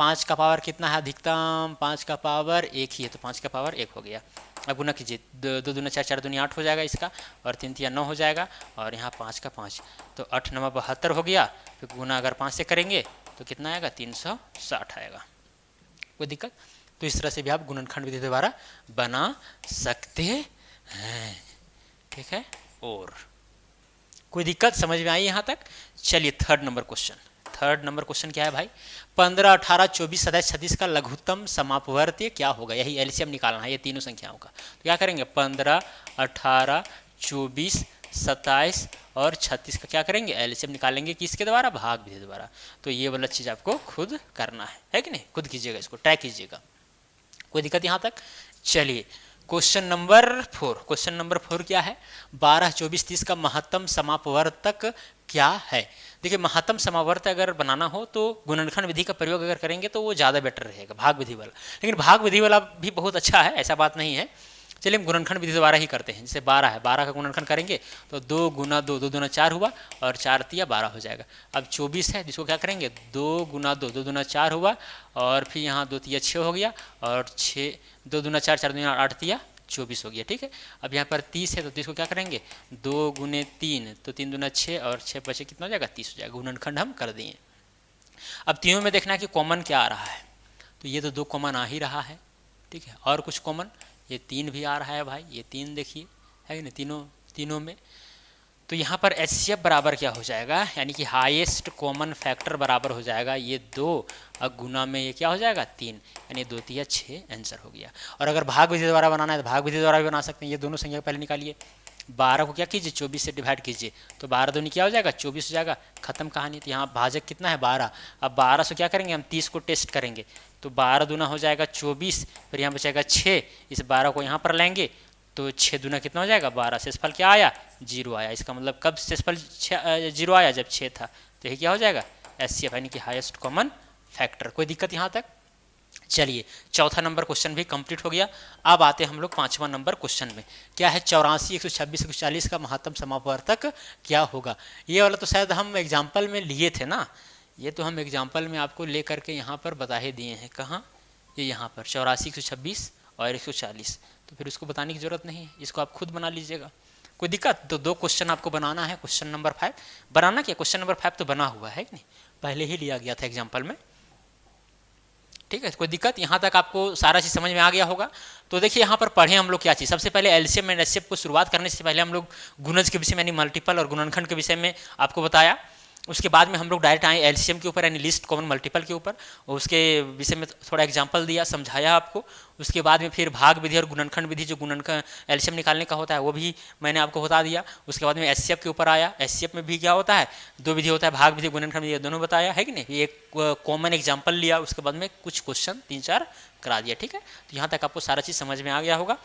S1: 5 का पावर कितना है अधिकतम, 5 का पावर 1 ही है, तो 5 का पावर 1 हो गया। अब गुना कीजिए, 2 दूना 4, 4 दूनी 8 हो जाएगा इसका, और 3 तिया 9 हो जाएगा, और यहाँ 5 का 5, तो 8 9 72 हो गया। फिर गुना अगर 5 से करेंगे तो कितना आएगा, 360 आएगा। कोई दिक्कत? तो इस तरह से भी आप गुणनखंड विधि द्वारा बना सकते हैं, ठीक है। और कोई दिक्कत समझ में आई यहाँ तक? चलिए third number question. Third number question क्या है भाई, 15, 18, 24, 27, 36 का लघुत्तम समापवर्तीय क्या होगा, यही एलसीएम निकालना है ये तीनों संख्याओं का। तो क्या करेंगे, 15, 18, 24, 27 और 36 का क्या करेंगे, एलसीएम निकालेंगे किसके द्वारा, भाग विधि द्वारा। तो ये वाला चीज़ आपको खुद करना है कि नहीं, खुद कीजिएगा, इसको ट्राई कीजिएगा। कोई दिक्कत यहाँ तक? चलिए क्वेश्चन नंबर 4। क्वेश्चन नंबर 4 क्या है, 12, 24, 30 का महत्तम समापवर्तक क्या है। देखिए महत्तम समावर्त अगर बनाना हो तो गुणनखंड विधि का प्रयोग अगर करेंगे तो वो ज़्यादा बेटर रहेगा भाग विधि वाला, लेकिन भाग विधि वाला भी बहुत अच्छा है, ऐसा बात नहीं है। चलिए हम गुणनखंड विधि द्वारा ही करते हैं। जैसे 12 है, 12 का गुणनखंड करेंगे तो 2 गुना 2, 2 दूना 4 हुआ, और 4 तिया 12 हो जाएगा। अब 24 है जिसको क्या करेंगे, 2 गुना 2, 2 दूना 4 हुआ, और फिर यहाँ 2 तिया 6 हो गया, और 6 2 दूना 4, 4 दूना 8 तिया 24 हो गया, ठीक है। अब यहाँ पर 30 है तो 30 को क्या करेंगे, 2 गुने 3, तो 3 दूना 6, और 6 बचे कितना हो जाएगा, 30 हो जाएगा। गुणनखंड हम कर दिए। अब तीनों में देखना है कि कॉमन क्या आ रहा है, तो ये तो 2 कॉमन आ ही रहा है, ठीक है। और कुछ कॉमन, ये 3 भी आ रहा है भाई, ये 3 देखिए है कि नहीं, तीनों में। तो यहाँ पर एचसीएफ बराबर क्या हो जाएगा, यानी कि हाईएस्ट कॉमन फैक्टर बराबर हो जाएगा ये 2, और गुना में ये क्या हो जाएगा 3, यानी 2 तिया 6 आंसर हो गया। और अगर भाग विधि द्वारा बनाना है तो भाग विधि द्वारा भी बना सकते हैं। ये दोनों संख्या पहले निकालिए, 12 को क्या कीजिए 24 से डिवाइड कीजिए, तो 12 दूनी क्या हो जाएगा 24 हो जाएगा, खत्म कहानी। तो यहाँ भाजक कितना है 12। अब 12 से क्या करेंगे हम 30 को टेस्ट करेंगे, तो 12 दूना हो जाएगा 24, फिर यहाँ बचेगा 6, इस 12 को यहाँ पर लेंगे तो 6 दूना कितना हो जाएगा 12, शेषफल क्या आया 0 आया। इसका मतलब कब शेषफल 0 आया, जब 6 था। तो यही क्या हो जाएगा एचसीएफ, यानी कि हाईएस्ट कॉमन फैक्टर। कोई दिक्कत यहाँ तक? चलिए चौथा नंबर क्वेश्चन भी कंप्लीट हो गया। अब आते हैं हम लोग 5वां नंबर क्वेश्चन में। क्या है, 84, 126, 140 का महत्तम समापवर्तक क्या होगा। ये वाला तो शायद हम एग्जाम्पल में लिए थे ना, ये तो हम एग्जाम्पल में आपको ले करके यहाँ पर बता ही दिए हैं। कहाँ, ये यहाँ पर 84, 126 और 140, तो फिर उसको बताने की जरूरत नहीं है, इसको आप खुद बना लीजिएगा। कोई दिक्कत? तो 2 क्वेश्चन आपको बनाना है। क्वेश्चन नंबर 5 बनाना, क्या क्वेश्चन नंबर 5 तो बना हुआ है कि नहीं, पहले ही लिया गया था एग्जाम्पल में, ठीक है। कोई दिक्कत? यहाँ तक आपको सारा चीज़ समझ में आ गया होगा। तो देखिए यहाँ पर पढ़े हम लोग क्या चीज़, सबसे पहले एलसीएम एंड एचसीएफ को शुरुआत करने से पहले हम लोग गुणज के विषय में यानी मल्टीपल और गुणनखंड के विषय में आपको बताया। उसके बाद में हम लोग डायरेक्ट आए एलसीएम के ऊपर यानी लिस्ट कॉमन मल्टीपल के ऊपर, और उसके विषय में थोड़ा एग्जांपल दिया, समझाया आपको। उसके बाद में फिर भाग विधि और गुणनखंड विधि जो गुणनखंड एलसीएम निकालने का होता है वो भी मैंने आपको बता दिया। उसके बाद में एचसीएफ के ऊपर आया, एचसीएफ में भी क्या होता है 2 विधि होता है, भाग विधि गुणनखंड विधि, दोनों बताया है कि नहीं। एक कॉमन एग्जाम्पल लिया, उसके बाद में कुछ क्वेश्चन 3-4 करा दिया, ठीक है। तो यहाँ तक आपको सारा चीज़ समझ में आ गया होगा।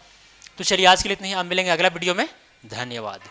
S1: तो चलिए आज के लिए इतना ही, आप मिलेंगे अगला वीडियो में। धन्यवाद।